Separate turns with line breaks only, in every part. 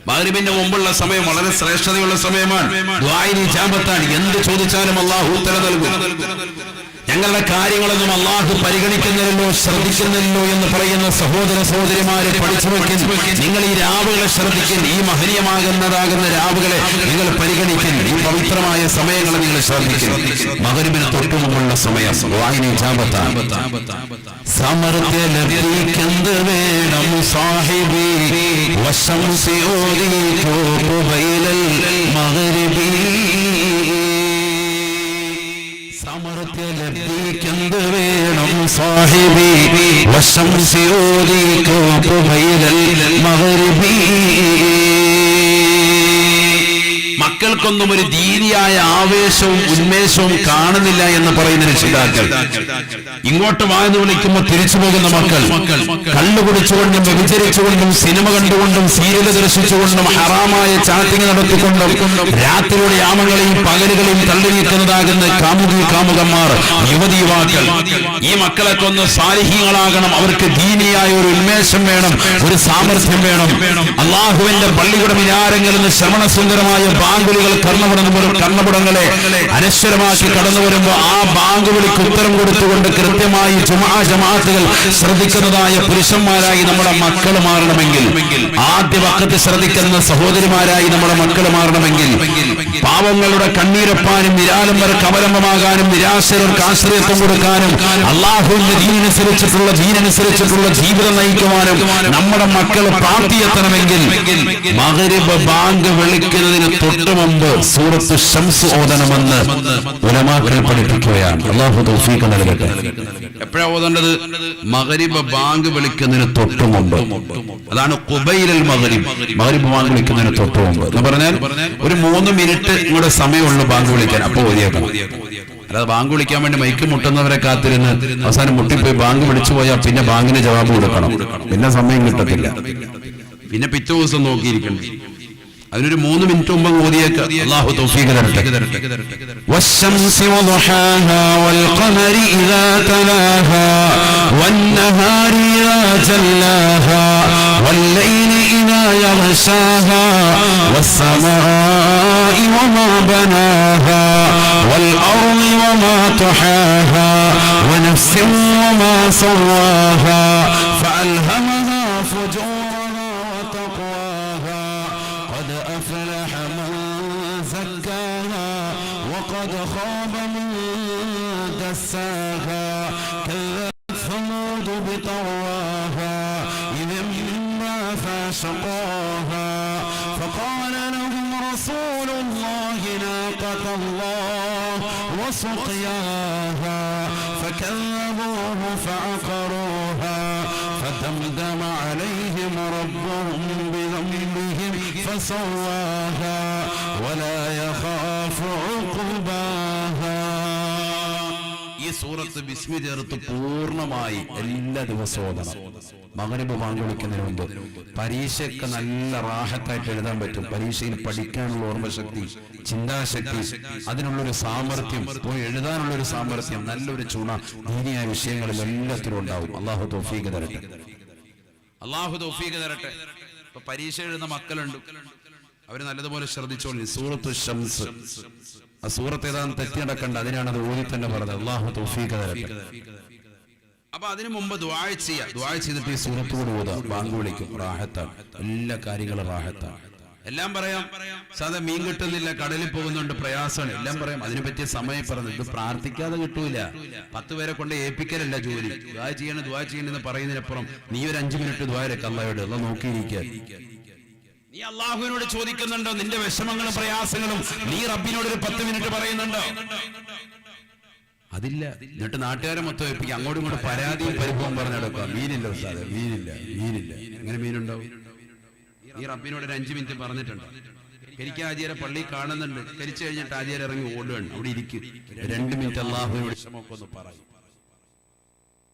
മഗ്രിബിന്റെ മുമ്പുള്ള സമയം വളരെ ശ്രേഷ്ഠതയുള്ള സമയമാണ്. ദുആഇന് ഇജാബത്താണ്. എന്ത് ചോദിച്ചാലും അല്ലാഹു ഉത്തരം നൽകും. ഞങ്ങളുടെ കാര്യങ്ങളൊന്നും അല്ലാഹു പരിഗണിക്കുന്നില്ലല്ലോ, ശ്രദ്ധിക്കുന്നില്ലല്ലോ എന്ന് പറയുന്ന സഹോദര സഹോദരിമാരെ പഠിച്ചു വെക്കും. നിങ്ങൾ ഈ രാവുകളെ ശ്രദ്ധിക്കും. ഈ മഹനീയമാകുന്നതാകുന്ന രാവുകളെ നിങ്ങൾ പരിഗണിക്കും. ഈ പവിത്രമായ സമയങ്ങളെ നിങ്ങൾ ശ്രദ്ധിക്കും. മഗ്രിബിന് തൊട്ടു മുമ്പുള്ള സമയം ദുആഇന് ഇജാബത്താണ്. സമർദ്ദലഭിക്കെന്ത് വേണം സാഹിബി വശംസി ഓദിക്കോ ഖുബൈലൽ മഗ്രിബി. സമർദ്ദലഭിക്കെന്ത് വേണം സാഹിബി വശംസി ഓദിക്കോ ഖുബൈലൽ മഗ്രിബി. മക്കൾക്കൊന്നും ഒരു ദീനിയായ ആവേശവും ഉന്മേഷവും കാണുന്നില്ല എന്ന് പറയുന്ന രക്ഷിതാക്കൾ ഇങ്ങോട്ട് വായന വിളിക്കുമ്പോൾ തിരിച്ചു പോകുന്ന മക്കൾ കള്ളു കുടിച്ചുകൊണ്ടും വ്യഭിചരിച്ചുകൊണ്ടും സിനിമ കണ്ടുകൊണ്ടും സീരിയൽ ദർശിച്ചുകൊണ്ടും ഹറാമായ ചാറ്റിംഗ് നടത്തിക്കൊണ്ടും രാത്രിയുടെ യാമങ്ങളെയും പകലുകളെയും തള്ളി നീക്കുന്നതാകുന്ന കാമുകന്മാർ, യുവതി യുവാക്കൾ, ഈ മക്കളൊക്കെ ഒന്ന് സാലിഹീങ്ങളാകണം. അവർക്ക് ദീനിയായ ഒരു ഉന്മേഷം വേണം, ഒരു സാമർഥ്യം വേണം. അള്ളാഹുവിന്റെ പള്ളിയുടെ മിനാരങ്ങളിൽ നിന്ന് ശ്രവണസുന്ദരമായ ബാങ്കുലികൾ കർണപുടങ്ങളെ അനശ്വരമാക്കി കടന്നു വരുമ്പോൾ ആ ബാങ്കുവിളിക്ക് ഉത്തരം കൊടുത്തുകൊണ്ട് കൃത്യമായി ജമാഅത്തുകൾ ശ്രദ്ധിക്കുന്നതായ പുരുഷന്മാരായി നമ്മുടെ മക്കൾ മാറണമെങ്കിൽ, ആദ്യ വഖത്ത് ശ്രദ്ധിക്കുന്ന സഹോദരിമാരായി നമ്മുടെ മക്കൾ മാറണമെങ്കിൽ, പാവങ്ങളുടെ കണ്ണീരപ്പാനും നിരാലംബർക്ക് അവലംബമാകാനും നിരാശർക്ക് ആശ്രയത്വം കൊടുക്കാനും അള്ളാഹുവിന്റെ ദീനനുസരിച്ചിട്ടുള്ള ജീവിതം നയിക്കുവാനും നമ്മുടെ മക്കൾ പ്രാപ്തിയെത്തണമെങ്കിൽ മഗ്രിബ് ബാങ്ക് വിളിക്കുന്നതിന് തൊട്ടു മുമ്പ് സൂറത്ത് ശംസ് ഓതണമെന്ന് ഉലമാക്കൾ പഠിപ്പിക്കുകയാണ്. അല്ലാഹു തൗഫീഖ് നൽകട്ടെ. എപ്പോഴാ ഓതേണ്ടത്? മഗ്രിബ് ബാങ്ക് വിളിക്കുന്നതിന് തൊട്ടു മുമ്പ്. അതാണ് ഖുബൈലൽ മഗ്രിബ്. മഗ്രിബ് ബാങ്ക് വിളിക്കുന്നതിന് തൊട്ടു മുമ്പ് എന്ന് പറഞ്ഞാൽ ഒരു 3 മിനിറ്റ് ഇങ്ങോട്ട് സമയമുള്ളൂ ബാങ്ക് വിളിക്കാൻ. അപ്പോൾ ഓതിയേക്കണം. അല്ലാതെ ബാങ്ക് വിളിക്കാൻ വേണ്ടി മൈക്ക് മുട്ടുന്നവരെ കാത്തിരുന്ന് അവസാനം മുട്ടിപ്പോയി ബാങ്ക് വിളിച്ചു പോയാൽ പിന്നെ ബാങ്കിന് ജവാബ് കൊടുക്കണം. പിന്നെ സമയം കിട്ടത്തില്ല. പിന്നെ പിറ്റേ ദിവസം നോക്കിയിരിക്കണം. അതിനൊരു 3 മിനിറ്റ് മുമ്പ് ഓതിയേക്ക്. അല്ലാഹു തൗഫീഖ് തരട്ടെ. വശംസി വദഹാഹാ വൽഖമരി ഇദാ തലാഹാ വന്നഹാരി ഇദാ ജല്ലാഹാ വല്ലൈലി ഇദാ യഗ്ശാഹാ വസ്സമാഇ വമാ ബനാഹാ വൽഅർളി വമാ തുഹാഹാ വനഫ്സിൻ വമാ സവ്വാഹാ ഫഅൽഹമഹാ ഫുജൂറഹാ വതഖ്വാഹാ قد أفلح من زكاها وقد خاب من دساها كذبت ثمود بطغواها إذ انبعث شقاها فقال لهم رسول الله ناقة الله وسقياها فكذبوه فعقروها فدمدم عليهم ربهم بذنبهم فسواها ولا يخاف عقباها. ഈ സൂറത്ത് ബിസ്മി ചേർത്ത് പൂർണ്ണമായി എല്ലാ ദിവസവും ഓതണം. മഗ്രിബ് ബാങ്ക് വിളിക്കുന്നതിന് മുമ്പ്. പരീക്ഷയ്ക്ക് നല്ല റാഹത്തായിട്ട് എഴുതാൻ പറ്റും. പരീക്ഷയിൽ പഠിക്കാനുള്ള ഓർമ്മശക്തി, ചിന്താശക്തി, അതിനുള്ളൊരു സാമർഥ്യം, പോയി എഴുതാനുള്ളൊരു സാമർഥ്യം, നല്ലൊരു ചുണ ദീനിയായ വിഷയങ്ങളിൽ എല്ലാത്തിലും ഉണ്ടാവും. അല്ലാഹു തൗഫീഖ് തരട്ടെ. അല്ലാഹു തൗഫീഖ് തരട്ടെ. ഇപ്പൊ പരീക്ഷ എഴുതുന്ന മക്കളുണ്ട്, അവര് നല്ലതുപോലെ ശ്രദ്ധിച്ചോളൂ. സൂറത്തു ശംസ്, ആ സൂറത്ത് ഏതാണെന്ന് തെറ്റി നടക്കണ്ട. അതിനാണ് അത് ഓതി തന്നെ പറഞ്ഞത്. അല്ലാഹു തൗഫീഖ് തരട്ടെ. അപ്പൊ അതിനു മുമ്പ് ദുആ ചെയ്യുക. ദുആ ചെയ്തിട്ട് ഈ സൂറത്ത് കൂടി ഓതുക. ബാങ്ക് വിളിക്കും. റാഹത്താണ്. എല്ലാ കാര്യങ്ങളും റാഹത്താണ്. എല്ലാം പറയാം. സാധാ മീൻ കിട്ടുന്നില്ല, കടലിൽ പോകുന്നുണ്ട്, പ്രയാസമാണ്, എല്ലാം പറയാം. അതിനെ പറ്റിയ സമയം പറഞ്ഞു. ഇത് പ്രാർത്ഥിക്കാതെ കിട്ടൂല. 10 പേരെ കൊണ്ട് ഏൽപ്പിക്കലല്ല ജോലി. ദുആ ചെയ്യണമെന്ന് പറയുന്നതിനപ്പുറം നീ ഒരു 5 മിനിറ്റ് ദുആ ചെയ്യ്. അല്ലാഹുവോട് അല്ലാഹ് നോക്കിയിരിക്കുക. നീ അള്ളാഹുവിനോട് ചോദിക്കുന്നുണ്ടോ? നിന്റെ വിഷമങ്ങളും പ്രയാസങ്ങളും നീ റബ്ബിനോട് ഒരു 10 മിനിറ്റ് പറയുന്നുണ്ടോ? അതില്ല. എന്നിട്ട് നാട്ടുകാരെ മൊത്തം ഏൽപ്പിക്കുക. അങ്ങോട്ടും ഇങ്ങോട്ട് പരാതിയും പരിഭവം പറഞ്ഞെടുക്കുക. മീനില്ല ഉസ്താദേ, മീനില്ല. എങ്ങനെ മീനുണ്ടാവും? നീ റബ്ബിനോട് ഒരു 5 മിനിറ്റ് പറഞ്ഞിട്ടുണ്ട്. എനിക്ക് ആജിയരെ പള്ളി കാണുന്നുണ്ട്. കരിച്ചു കഴിഞ്ഞിട്ട് ആജിയരെ ഇറങ്ങി ഓടുകയാണ്. അവിടെ ഇരിക്കും. 2 മിനിറ്റ് അള്ളാഹുവിനോട് വിഷമമൊക്കെ ഒന്ന് പറയും.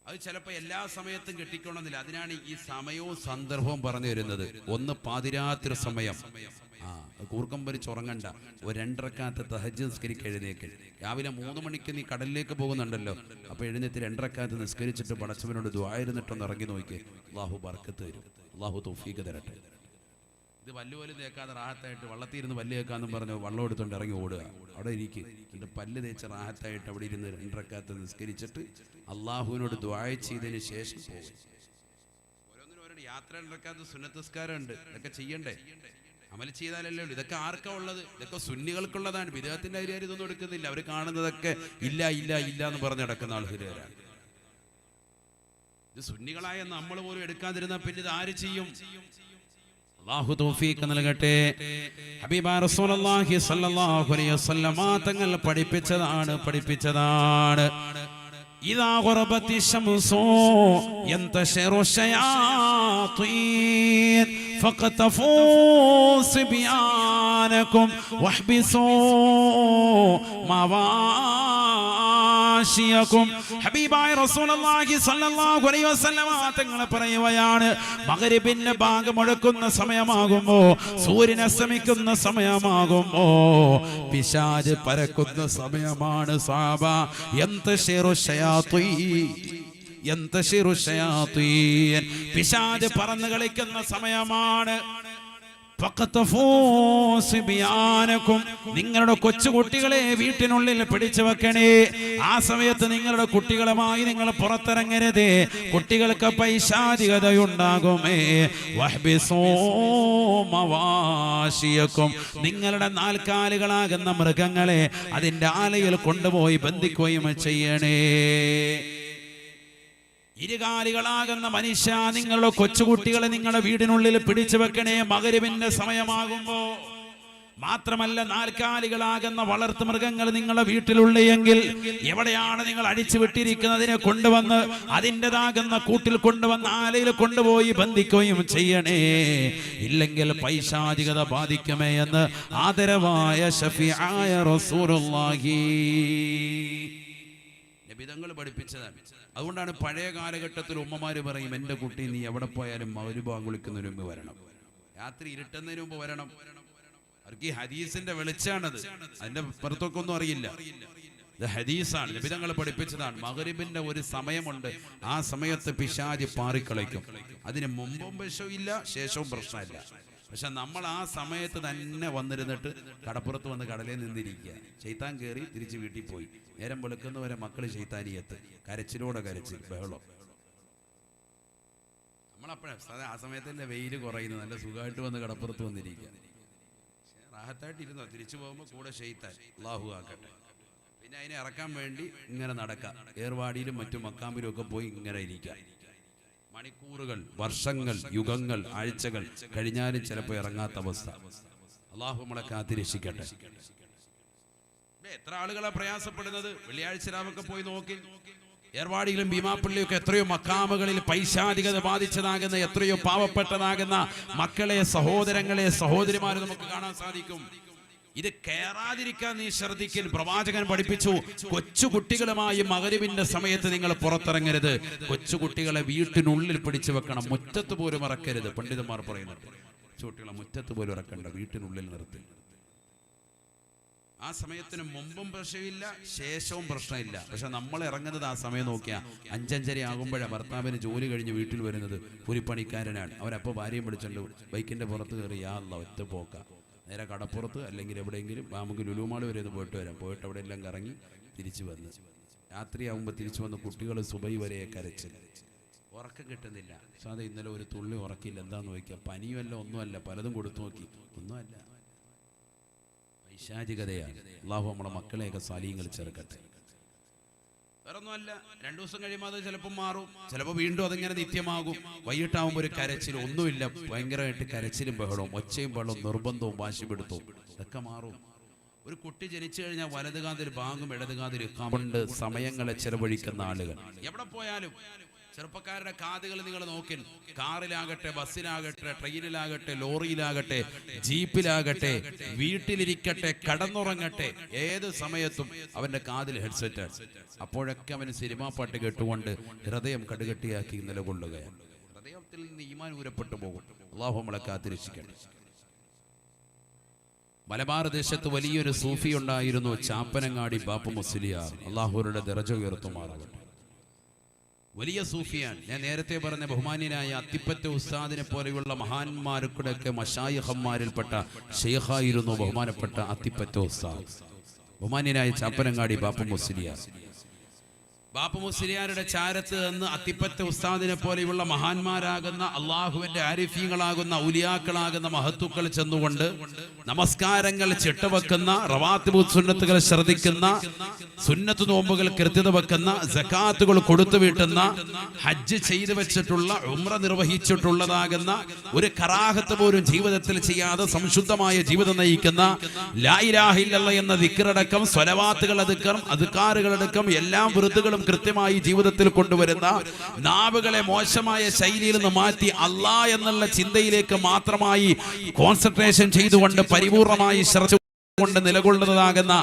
അത് ചിലപ്പോൾ എല്ലാ സമയത്തും കിട്ടിക്കൊള്ളുന്നില്ല. അതിനാണ് ഈ സമയവും സന്ദർഭവും പറഞ്ഞു തരുന്നത്. ഒന്ന് പാതിരാത്രി സമയം, കൂർക്കം പരിച്ചുറങ്ങണ്ട, ഒരു 2 റക്അത്ത് തഹജ്ജുദ് നിസ്കരിക്ക് എഴുന്നേക്ക്. രാവിലെ 3 മണിക്ക് നീ കടലിലേക്ക് പോകുന്നുണ്ടല്ലോ, അപ്പൊ എഴുന്നേറ്റ് 2 റക്അത്ത് നിസ്കരിച്ചിട്ട് പടച്ചവനോട് ദുആ ഇരുന്നിട്ടൊന്ന് ഇറങ്ങി നോക്കി. അല്ലാഹു ബർക്കത്ത് തരും. അല്ലാഹു തൗഫീഖ് തരട്ടെ. ഇത് പല്ല് പോലും തേക്കാതെ റാഹത്തായിട്ട് വള്ളത്തിരുന്ന് പല്ല് തേക്കാന്നും പറഞ്ഞ് വള്ളം എടുത്തുകൊണ്ട് ഇറങ്ങി ഓടുക. അവിടെ ഇരിക്കും, എന്നിട്ട് പല്ല് തേച്ച് റാഹത്തായിട്ട് അവിടെ ഇരുന്ന് 2 റക്അത്ത് നിസ്കരിച്ചിട്ട് അള്ളാഹുവിനോട് ദുആ ചെയ്തതിന് ശേഷം പോകും. ഓരോന്നിനും ഓരോ യാത്ര 2 റക്അത്ത് സുന്നത്ത് നിസ്കാരം ഉണ്ട്. ഇതൊക്കെ ചെയ്യണ്ടേ? അമൽ ചെയ്താലല്ലേ ഉള്ളൂ. ഇതൊക്കെ ആർക്കാ ഉള്ളത്? ഇതൊക്കെ സുന്നികൾക്കുള്ളതാണ്. ബിദ്അത്തിന്റെ കാര്യം ഇതൊന്നും എടുക്കുന്നില്ല. അവർ കാണുന്നതൊക്കെ ഇല്ല ഇല്ല ഇല്ല എന്ന് പറഞ്ഞ് നടക്കുന്ന ആൾക്കാരാണ്. ഇത് സുന്നികളായ നമ്മൾ പോലും എടുക്കാതിരുന്ന പിന്നെ ഇത് ആര് ചെയ്യും? അല്ലാഹു തൗഫീഖ് നൽകട്ടെ. ഹബീബാ റസൂലുള്ളാഹി സ്വല്ലല്ലാഹു അലൈഹി വസല്ലമ തങ്ങൾ പഠിപ്പിച്ചതാണ് ഇദാ ഖറബത്തി ശംസു യന്തശിറു ശയാത്തീൻ ഫഖതഫൂ സിബ്യാനകും വഹ്ബിസൂ മവാശിയകും. ഹബീബായ റസൂലുള്ളാഹി സ്വല്ലല്ലാഹു അലൈഹി വസല്ലമ തങ്ങൾ പറയുകയാണ്, മഗ്രിബിന്റെ ബാങ്ക് മുഴക്കുന്ന സമയമാകുമ്പോ, സൂര്യൻ അസ്തമിക്കുന്ന സമയമാകുമ്പോ, പിശാച് പരക്കുന്ന സമയമാണ് സഹാബ. യന്തശിറു ശയാത്തീൻ, പിശാച് പറന്ന് കളിക്കുന്ന സമയമാണ്. നിങ്ങളുടെ കൊച്ചുകുട്ടികളെ വീട്ടിനുള്ളിൽ പിടിച്ചു വെക്കണേ. ആ സമയത്ത് നിങ്ങളുടെ കുട്ടികളുമായി നിങ്ങൾ പുറത്തിറങ്ങരുത്. കുട്ടികൾക്ക് പൈശാചികതയുണ്ടാകുമേ. നിങ്ങളുടെ 4 കാലുകളാകുന്ന മൃഗങ്ങളെ അതിന്റെ ആലയിൽ കൊണ്ടുപോയി ബന്ധിക്കുകയും ചെയ്യണേ. 2 കാലുകളാകുന്ന മനുഷ്യ, നിങ്ങളുടെ കൊച്ചുകുട്ടികളെ നിങ്ങളുടെ വീടിനുള്ളിൽ പിടിച്ചു വെക്കണേ മഗ്രിബിന്റെ സമയമാകുമ്പോ. മാത്രമല്ല 4 കാലുകളാകുന്ന വളർത്തു മൃഗങ്ങൾ നിങ്ങളുടെ വീട്ടിലുള്ളെങ്കിൽ എവിടെയാണ് നിങ്ങൾ അടിച്ചു വിട്ടിരിക്കുന്നതിനെ കൊണ്ടുവന്ന് അതിൻ്റെതാകുന്ന കൂട്ടിൽ കൊണ്ടുവന്ന് ആലയിൽ കൊണ്ടുപോയി ബന്ധിക്കുകയും ചെയ്യണേ. ഇല്ലെങ്കിൽ പൈശാചികത ബാധിക്കുമേ എന്ന് ആദരവായ ശഫീആയ റസൂലുള്ളാഹി നബിതങ്ങൾ പഠിപ്പിച്ചതാണ്. അതുകൊണ്ടാണ് പഴയ കാലഘട്ടത്തിൽ ഉമ്മമാര് പറയും, എൻ്റെ കുട്ടി നീ എവിടെ പോയാലും മഗ്രിബ് ബാങ്ക് വിളിക്കുന്നതിന് മുമ്പ് വരണം, രാത്രി ഇരുട്ടുന്നതിന് മുമ്പ് വരണം. അവർക്ക് ഈ ഹദീസിന്റെ വെളിച്ചാണത്, അതിന്റെ പുറത്തൊക്കെ ഒന്നും അറിയില്ല. ഇത് ഹദീസാണ്, നബിതങ്ങൾ പഠിപ്പിച്ചതാണ്. മഗ്രിബിന്റെ ഒരു സമയമുണ്ട്, ആ സമയത്ത് പിശാച് പാറിക്കളിക്കും. അതിന് മുമ്പും വിഷമില്ല, ശേഷവും പ്രശ്നമില്ല. പക്ഷെ നമ്മൾ ആ സമയത്ത് തന്നെ വന്നിരുന്നിട്ട് കടപ്പുറത്ത് വന്ന് കടലയിൽ നിന്നിരിക്കുക. ശൈത്താൻ കയറി തിരിച്ച് വീട്ടിൽ പോയി. നേരം വെളുക്കുന്നവരെ മക്കള് ശൈത്താനിയത്ത്, കരച്ചിലോടെ കരച്ചിൽ, ബഹളം. നമ്മളപ്പോഴാ ആ സമയത്തല്ലേ വെയിൽ കുറയുന്നത്, നല്ല സുഖമായിട്ട് വന്ന് കടപ്പുറത്ത് വന്നിരിക്കുക. റാഹത്തായിട്ട് ഇരുന്നോ, തിരിച്ചു പോകുമ്പോൾ കൂടെ ശൈത്താൻ. അല്ലാഹു ആക്കട്ടെ. പിന്നെ അതിനെ ഇറക്കാൻ വേണ്ടി ഇങ്ങനെ നടക്കാം. ഏർവാടിയിലും മറ്റും മക്കാമ്പിലും ഒക്കെ പോയി ഇങ്ങനെ ഇരിക്കുക. മണിക്കൂറുകൾ, വർഷങ്ങൾ, യുഗങ്ങൾ, ആഴ്ചകൾ കഴിഞ്ഞാലും ചിലപ്പോൾ ഇറങ്ങാത്ത അവസ്ഥ. അല്ലാഹു നമ്മളെ കാത്തിരക്ഷിക്കട്ടെ. എത്ര ആളുകളാണ് പ്രയാസപ്പെടുന്നത്. വെള്ളിയാഴ്ച രാവൊക്കെ പോയി നോക്കി. ഏർവാടിയിലും ഭീമാപ്പള്ളിയൊക്കെ എത്രയോ മക്കാമുകളിൽ പൈശാചികത ബാധിച്ചതാകുന്ന എത്രയോ പാവപ്പെട്ടതാകുന്ന മക്കളെ, സഹോദരങ്ങളെ, സഹോദരിമാരെ നമുക്ക് കാണാൻ സാധിക്കും. ഇത് കയറാതിരിക്കാൻ നീ ശ്രദ്ധിക്കൽ. പ്രവാചകൻ പഠിപ്പിച്ചു, കൊച്ചുകുട്ടികളുമായി മഗ്രിബിന്റെ സമയത്ത് നിങ്ങൾ പുറത്തിറങ്ങരുത്. കൊച്ചുകുട്ടികളെ വീട്ടിനുള്ളിൽ പിടിച്ചു വെക്കണം, മുറ്റത്ത് പോലും ഇറക്കരുത്. പണ്ഡിതന്മാർ പറയുന്നുണ്ട്, കൊച്ചുകുട്ടികളെ മുറ്റത്ത് പോലും ഇറക്കണ്ട, വീട്ടിനുള്ളിൽ നിർത്തി. ആ സമയത്തിന് മുമ്പും പ്രശ്നമില്ല, ശേഷവും പ്രശ്നമില്ല. പക്ഷെ നമ്മൾ ഇറങ്ങുന്നത് ആ സമയം നോക്കിയാൽ 5:30 ആകുമ്പോഴാണ് ഭർത്താവിന് ജോലി കഴിഞ്ഞ് വീട്ടിൽ വരുന്നത്. കൂലിപ്പണിക്കാരനാണ്. അവരപ്പോൾ ഭാര്യയും പിടിച്ചുണ്ട് ബൈക്കിന്റെ പുറത്ത് കയറി, യാ അല്ലാഹ് ഒറ്റ പോക്ക നേരെ കടപ്പുറത്ത് അല്ലെങ്കിൽ എവിടെയെങ്കിലും നമുക്ക് ലുലുമാൾ വരെ ഒന്ന് പോയിട്ട് വരാം. പോയിട്ട് അവിടെ എല്ലാം കറങ്ങി തിരിച്ചു വന്ന് രാത്രിയാകുമ്പോൾ തിരിച്ചു വന്ന് കുട്ടികൾ സുബൈ വരെ കരച്ചിൽ, ഉറക്കം കിട്ടുന്നില്ല. സാധാ ഇന്നലെ ഒരു തുള്ളി ഉറക്കില്ല. എന്താന്ന് നോക്കിയാൽ പനിയുമല്ല, ഒന്നുമല്ല, പലതും കൊടുത്തു നോക്കി, ഒന്നുമല്ല, പൈശാചികതയാണ്. അല്ലാഹു നമ്മളെ മക്കളെയൊക്കെ സാലിഹ്യങ്ങൾ ചേർക്കട്ടെ. വേറൊന്നുമല്ല, 2 ദിവസം കഴിയുമ്പോൾ അത് ചിലപ്പോൾ മാറും, ചിലപ്പോൾ വീണ്ടും അതിങ്ങനെ നിത്യമാകും. വൈകിട്ടാവുമ്പോൾ ഒരു കരച്ചിൽ, ഒന്നുമില്ല, ഭയങ്കരമായിട്ട് കരച്ചിലും ബഹളവും, ഒച്ചയും ബഹളവും, നിർബന്ധവും വാശിപ്പെടുത്തവും, ഇതൊക്കെ മാറും. ഒരു കുട്ടി ജനിച്ചു കഴിഞ്ഞാൽ വലതുകാതിൽ ബാങ്കും ഇടതുകാതിൽ ഇഖാമത്ത് സമയങ്ങളെ ചെലവഴിക്കുന്ന ആളുകൾ എവിടെ പോയാലും. ചെറുപ്പക്കാരുടെ കാതുകൾ നിങ്ങൾ നോക്കി, കാറിലാകട്ടെ, ബസ്സിലാകട്ടെ, ട്രെയിനിലാകട്ടെ, ലോറിയിലാകട്ടെ, ജീപ്പിലാകട്ടെ, വീട്ടിലിരിക്കട്ടെ, കടന്നുറങ്ങട്ടെ, ഏത് സമയത്തും അവന്റെ കാതിൽ ഹെഡ്സെറ്റാണ്. അപ്പോഴൊക്കെ അവന് സിനിമാ പാട്ട് കേട്ടുകൊണ്ട് ഹൃദയം കടുകട്ടിയാക്കി നിലകൊള്ളുകയാണ്. ഹൃദയത്തിൽ നിന്ന് ഈമാൻ ഊരപ്പെട്ടു പോകും. അല്ലാഹു നമ്മളെ കാത്തിരക്ഷിക്കട്ടെ. മലബാർ ദേശത്ത് വലിയൊരു സൂഫി ഉണ്ടായിരുന്നു, ചാപ്പനങ്ങാടി ബാപ്പ മുസ്ലിയാർ. അല്ലാഹുവിന്റെ ദറജ ഉയർത്തുമാറാകട്ടെ. വലിയ സൂഫിയാണ്. ഞാൻ നേരത്തെ പറഞ്ഞ ബഹുമാന്യനായ അത്തിപ്പറ്റ ഉസ്താദിനെ പോലെയുള്ള മഹാന്മാർക്കുടെയൊക്കെ മശായിഖന്മാരിൽപ്പെട്ട ഷെയ്ഖായിരുന്നു ബഹുമാനപ്പെട്ട അത്തിപ്പറ്റ ഉസ്താദ്, ബഹുമാന്യനായ ചാപ്പനങ്ങാടി ബാപ്പു മുസ്ലിയാർ. ബാപ്പു മുസ്ലിയാരുടെ ചാരത്ത് നിന്ന് അത്തിപ്പറ്റ ഉസ്താദിനെ പോലെയുള്ള മഹാന്മാരാകുന്ന അള്ളാഹുവിന്റെ ആരിഫീങ്ങളാകുന്ന ഔലിയാക്കളാകുന്ന മഹത്തുക്കൾ ചെന്നുകൊണ്ട് നമസ്കാരങ്ങൾ ചിട്ടവെക്കുന്ന, റവാത്തിബ് സുന്നത്തുകൾ ശ്രദ്ധിക്കുന്ന, സുന്നത്ത് നോമ്പുകൾ കൃത്യത വെക്കുന്ന, സകാത്തുകൾ കൊടുത്തു വീട്ടുന്ന, ഹജ്ജ് ചെയ്തു വെച്ചിട്ടുള്ള, ഉംറ നിർവഹിച്ചിട്ടുള്ളതാകുന്ന, ഒരു കറാഹത്ത് പോലും ജീവിതത്തിൽ ചെയ്യാതെ സംശുദ്ധമായ ജീവിതം നയിക്കുന്ന, ലാ ഇലാഹ ഇല്ലല്ലാഹ് എന്ന ദിക്റടക്കം, സ്വലവാത്തുകൾ അദ്കാറുകളടക്കം എല്ലാം വൃത്തുകളും കൃത്യമായി ജീവിതത്തിൽ കൊണ്ടുവരുന്ന, നാവുകളെ മോശമായ ശൈലിയിൽ നിന്ന് മാറ്റി അല്ലാഹ് എന്നുള്ള ചിന്തയിലേക്ക് മാത്രമായി കോൺസെൻട്രേഷൻ ചെയ്തുകൊണ്ട് പരിപൂർണമായി കൊണ്ട് നിലകൊള്ളുന്നതാകുന്ന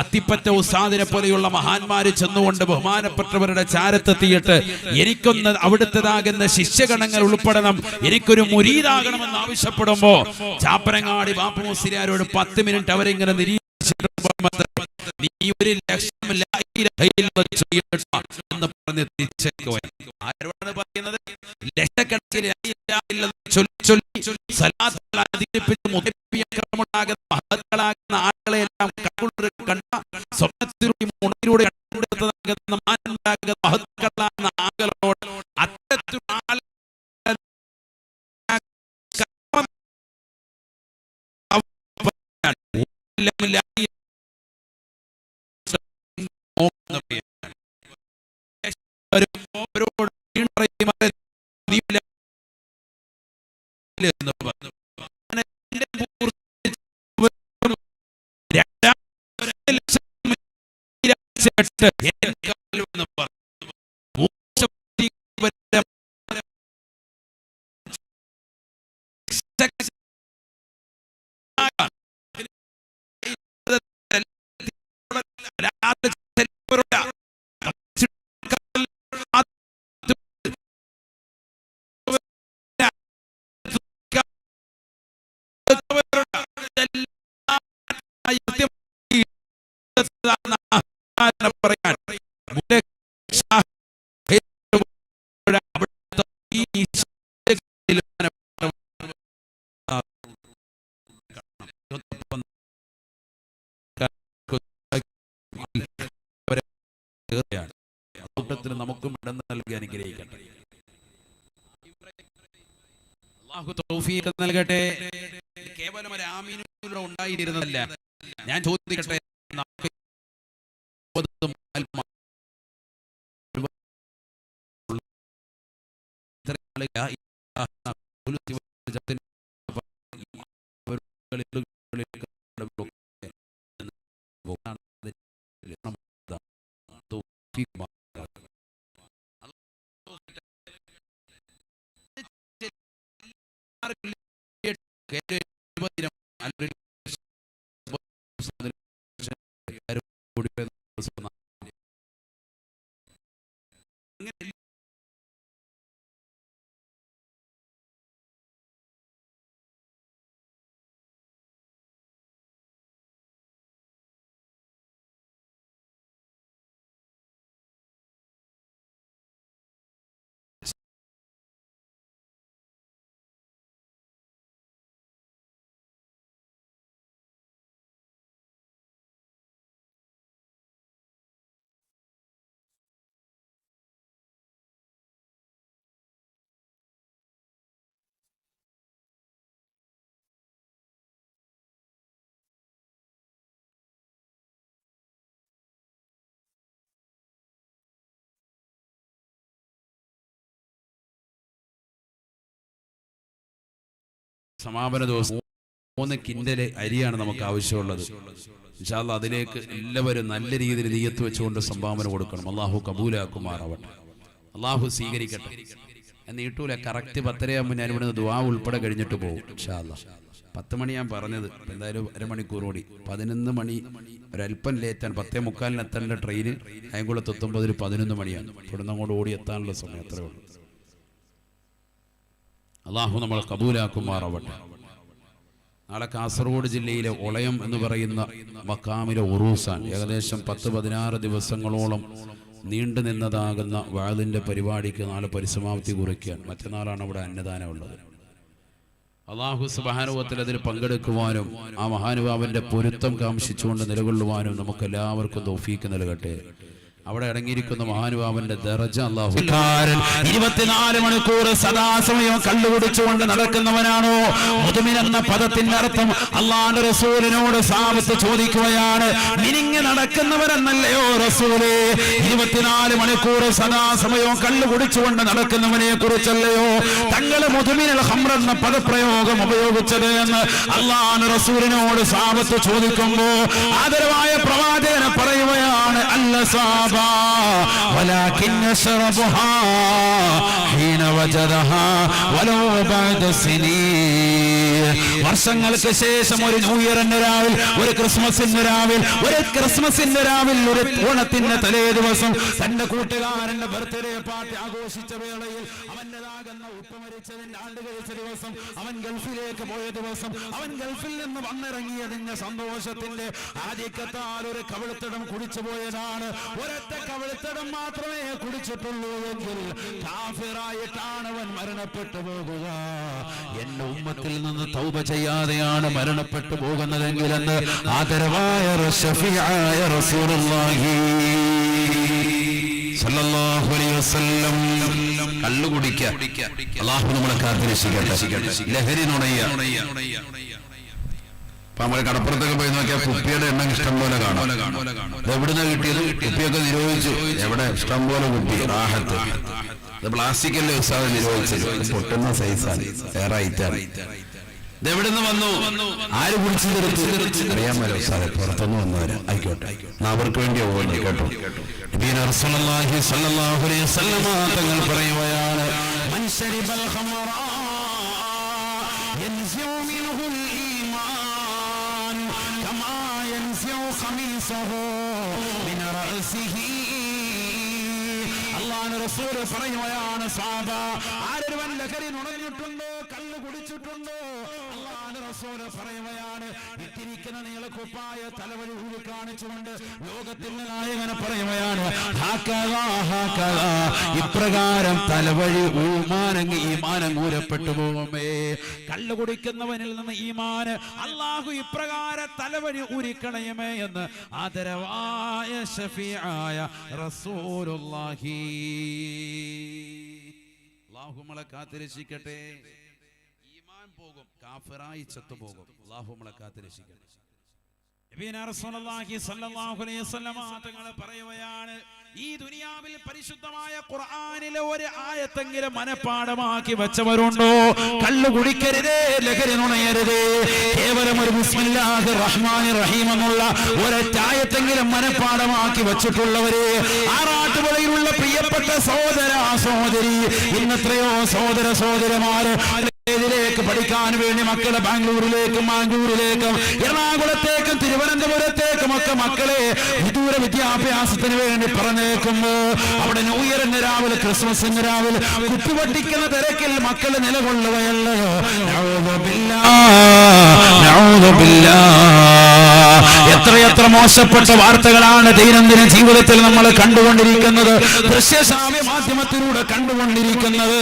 അത്തിപ്പറ്റ ഉസ്താദിനെ പോലെയുള്ള മഹാന്മാര് ചെന്നുകൊണ്ട് ബഹുമാനപ്പെട്ടവരുടെ ചാരത്തെത്തിയിട്ട് എനിക്കൊന്ന് അവിടുത്തേതാകുന്ന ശിഷ്യഗണങ്ങൾ ഉൾപ്പെടണം, എനിക്കൊരു മുരീദാകണമെന്ന് ആവശ്യപ്പെടുമ്പോ ചാപ്പനങ്ങാടി ബാപ്പു മുസ്ലിയാരോട് 10 മിനിറ്റ് അവരിങ്ങനെ നിരീക്ഷിച്ചിട്ട് നീ 1 ലക്ഷം ലാ ഇലാഹ ഇല്ലല്ലാഹ് എന്ന് പറഞ്ഞ് തിരിച്ചേക്കുവാൻ. ആരോടാണ് പറയുന്നത്? ലക്ഷക്കണക്കിന് ലാ ഇലാഹ ഇല്ലല്ലാഹ് ചൊല്ലി സലാത്തുകൾ അധികരിപ്പിച്ച് മുതപ്പിയാകുന്ന മഹത്തുക്കളാകുന്ന ആളുകളെല്ലാം കണ്ട സ്വപ്നത്തിലൂടെ കണ്ടെടുത്തതാകുന്ന മാനന്ദാകുന്ന മഹത്തുക്കളാകുന്ന ആളുകളോട് അത്തരത്തിലുള്ള നമുക്കും ഇടം നൽകി അനുഗ്രഹിക്കട്ടെ. അല്ലാഹു തൗഫീഖ് നൽകട്ടെ. കേവലം ഒരു ആമീനിലൂടെ ഉണ്ടായിരുന്നതല്ല. ഞാൻ ചോദിക്കട്ടെ, സമാപന ദിവസം 3 കിൻഡല് അരിയാണ് നമുക്ക് ആവശ്യമുള്ളത്. ഇൻഷാ അല്ലാഹ് അതിലേക്ക് എല്ലാവരും നല്ല രീതിയിൽ നിയ്യത്ത് വെച്ചുകൊണ്ട് സംഭാവന കൊടുക്കണം. അള്ളാഹു കബൂലാക്കുമാറാവട്ടെ, അള്ളാഹു സ്വീകരിക്കട്ടെ. നീട്ടൂല, കറക്റ്റ് 10:30 ആകുമ്പോൾ ഞാൻ ഇവിടുന്ന് ദുആ ഉൾപ്പെടെ കഴിഞ്ഞിട്ട് പോകും ഇൻഷാ അല്ലാഹ്. 10 മണി ഞാൻ പറഞ്ഞത്, എന്തായാലും അരമണിക്കൂർ കൂടി. 11 മണി ഒരല്പം ലേറ്റാണ്. 10:45 എത്തേണ്ട ട്രെയിന് കായംകുളത്ത് എത്തുമ്പോൾ 11 മണിയാണ്. ഇവിടുന്ന് അങ്ങോട്ട് ഓടി എത്താനുള്ള സമയം അത്രേ ഉള്ളൂ. അള്ളാഹു നമ്മളെ കബൂലാക്കുമാറാവട്ടെ. നാളെ കാസർഗോഡ് ജില്ലയിലെ ഒളയം എന്ന് പറയുന്ന മക്കാമിലെ ഉറൂസാൻ ഏകദേശം 10-16 ദിവസങ്ങളോളം നീണ്ടു നിന്നതാകുന്ന വാളിന്റെ പരിപാടിക്ക് നാളെ പരിസമാപ്തി കുറിക്കാൻ. മറ്റന്നാളാണ് അവിടെ അന്നദാനം ഉള്ളത്. അല്ലാഹു സുബ്ഹാനഹു വ തആല അതിൽ പങ്കെടുക്കുവാനും ആ മഹാനുഭാവന്റെ പൊരുത്തം കാംക്ഷിച്ചുകൊണ്ട് നിലകൊള്ളുവാനും നമുക്ക് എല്ലാവർക്കും തൗഫീക്ക് നൽകട്ടെ. അവിടെ അടങ്ങിയിരിക്കുന്ന മഹാനുഭാവന്റെ ദറജ അല്ലാഹു. 24 മണിക്കൂർ സദാസമയം കള്ളുകുടിച്ചുകൊണ്ട് നടക്കുന്നവനാണോ മുദ്മിൻ എന്ന പദത്തിന്റെ അർത്ഥം? അല്ലാഹുവിന്റെ റസൂലിനോട് സഹാബത്ത് ചോദിക്കുകയാണ്, മിനിങ്ങി നടക്കുന്നവരെന്നല്ലയോ റസൂലേ? 24 മണിക്കൂർ സദാസമയം കള്ളുകുടിച്ചുകൊണ്ട് നടക്കുന്നവനെ കുറിച്ചല്ലയോ തങ്ങൾ മുദ്മിനുൽ ഖംർ എന്ന പദപ്രയോഗം ഉപയോഗിച്ചത് എന്ന് അല്ലാഹുവിന്റെ റസൂലിനോട് സഹാബത്ത് ചോദിക്കുമ്പോ ആദരവായ പ്രവാചകൻ പറയുകയാണ്, അല്ല സാബ ولكن شربها حين وجدها ولو بعد سنين. വർഷങ്ങൾക്ക് ശേഷം ഒരു ന്യൂ ഇയറിന്റെ രാവിൽ, ഒരു ക്രിസ്മസിന്റെ രാവിൽ, ഒരു ഓണത്തിന്റെ തലേ ദിവസം തന്റെ കൂട്ടുകാരന്റെ ബർത്ത്ഡേ പാർട്ടി ആഘോഷിച്ച വേളയിൽ അവന്റേതാകുന്ന ഉപ്പ മരിച്ചതിന്റെ ആണ്ട് കഴിച്ച ദിവസം, അവൻ ഗൾഫിലേക്ക് പോയ ദിവസം, അവൻ ഗൾഫിൽ നിന്ന് വന്നിറങ്ങിയതിന്റെ സന്തോഷത്തിന്റെ ആധിക്യത്താൽ ഒരു കവിളത്തടം കുടിച്ചു പോയതാണ്. ഒരൊറ്റ കവിളത്തടം മാത്രമേ കുടിച്ചിട്ടുള്ളൂ എങ്കിൽ കാഫിറായിട്ടാണ് അവൻ മരണപ്പെട്ടു പോകുക. എന്റെ ഉമ്മത്തിൽ നിന്ന് തൗബ ചെയ്യാതെയാണ് മരണപ്പെട്ടു പോകുന്നതെങ്കിൽ എന്ന് ആദരവായ ഷഫീആയ റസൂലുള്ളാഹി സല്ലല്ലാഹു അലൈഹി വസല്ലം കള്ളുകുടിക്കുക. അല്ലാഹു നമ്മളെ കാത്തുരക്ഷിക്കട്ടെ. ലഹരി നുണയ. അപ്പൊ നമ്മൾ കടപ്പുറത്തൊക്കെ പോയി നോക്കിയാൽ കുപ്പിയുടെ എണ്ണം ഇഷ്ടം പോലെ കാണാം. എവിടുന്ന കിട്ടിയത്? കുപ്പിയൊക്കെ നിരോധിച്ചു. എവിടെ? ഇഷ്ടം പോലെ കുപ്പി. റാഹത്ത്. ഇത് പ്ലാസ്റ്റിക് അല്ലേ ഉസ്താദ് നിരോധിച്ചത്? പൊട്ടുന്ന സൈസാണ്, വേറെ ഐറ്റാണ്. ഇതെവിടുന്ന് വന്നു? ആര് കുടിച്ചു തീർത്തു? അറിയാമല്ലോ ഉസ്താദെ, പുറത്തുനിന്ന് വന്നവര്. ആയിക്കോട്ടെ, അവർക്ക് വേണ്ടിയാ പോകുന്നത്. കേട്ടോ, റസൂലുള്ളാഹി സ്വല്ലല്ലാഹു അലൈഹി വസല്ലം തങ്ങൾ പറയുകയാണ്, മൻ ശരിബൽ ഖമറ യൻസിഉ മിൻഹുൽ ഈമാൻ കമാ യൻസിഉ ഖമീസഹു മിൻ റഅസിഹി. അല്ലാഹുവിന്റെ റസൂൽ പറയുകയാണ്, സഹാബ, ആരൊരുവൻ ലഹരി നുണഞ്ഞിട്ടുണ്ടോ, കള്ളു കുടിച്ചിട്ടുണ്ടോ, അല്ലാഹുവിന്റെ റസൂൽ പറയുകയാണ്, ഇട്ടിരിക്കുന്ന നീളക്കുപ്പായ തലവഴി ഊരി കാണിച്ചുകൊണ്ട് ലോകത്തിന്റെ നായകനെ പറയുകയാണ്, ഇപ്രകാരം തലവഴി ഈമാനം ഊരപ്പെട്ടു പോകുമേ. കള്ളു കുടിക്കുന്നവനിൽ നിന്ന് ഈമാന് അല്ലാഹു ഇപ്രകാരം തലവഴി ഊരിക്കളയുമേ എന്ന് ആദരവായ ഷഫീആയ റസൂലുള്ളാഹി. അല്ലാഹു നമ്മളെ കാത്തുരക്ഷിക്കട്ടെ. ഈമാൻ പോകും, കാഫിറായി ചത്തുപോകും. അല്ലാഹു നമ്മളെ കാത്തുരക്ഷിക്കട്ടെ. നബിയനാ റസൂലുള്ളാഹി സ്വല്ലല്ലാഹു അലൈഹി വസല്ലം തങ്ങൾ പറയുകയാണ്, ഈ ദുനിയാവിൽ പരിശുദ്ധമായ ഖുർആനിലെ ഒരു ആയത്തെങ്കിലും മനപ്പാഠമാക്കി വെച്ചവരുണ്ടോ? കള്ളു കുടിക്കരുതേ, ലഹരി നുണയരുതേ, കേവലം ഒരു ബിസ്മില്ലാഹിർ റഹ്മാനിർ റഹീം എന്നുള്ള ഒരൊറ്റ ആയത്തെങ്കിലും മനപ്പാഠമാക്കി വെച്ചിട്ടുള്ളവരെ, ആറാട്ടുപുഴയിലുള്ള പ്രിയപ്പെട്ട സഹോദര സഹോദരി, ഇന്നത്രയോ സഹോദര സഹോദരന്മാര് ിലേക്ക് പഠിക്കാൻ വേണ്ടി മക്കളെ ബാംഗ്ലൂരിലേക്കും മാംഗ്ലൂരിലേക്കും എറണാകുളത്തേക്കും തിരുവനന്തപുരത്തേക്കും ഒക്കെ മക്കളെ വിദൂര വിദ്യാഭ്യാസത്തിന് വേണ്ടി പറഞ്ഞേക്കുമ്പോ അവിടെ ന്യൂ ഇയറിന്റെ രാവിലെ, ക്രിസ്മസിന്റെ രാവിലെ കുത്തുപൊട്ടിക്കുന്ന തിരക്കിൽ മക്കൾ നിലകൊള്ളുകയല്ലോ. എത്രയെത്ര മോശപ്പെട്ട വാർത്തകളാണ് ദൈനംദിന ജീവിതത്തിൽ നമ്മൾ കണ്ടുകൊണ്ടിരിക്കുന്നത്, ദൃശ്യശ്രാവ്യ മാധ്യമത്തിലൂടെ കണ്ടുകൊണ്ടിരിക്കുന്നത്.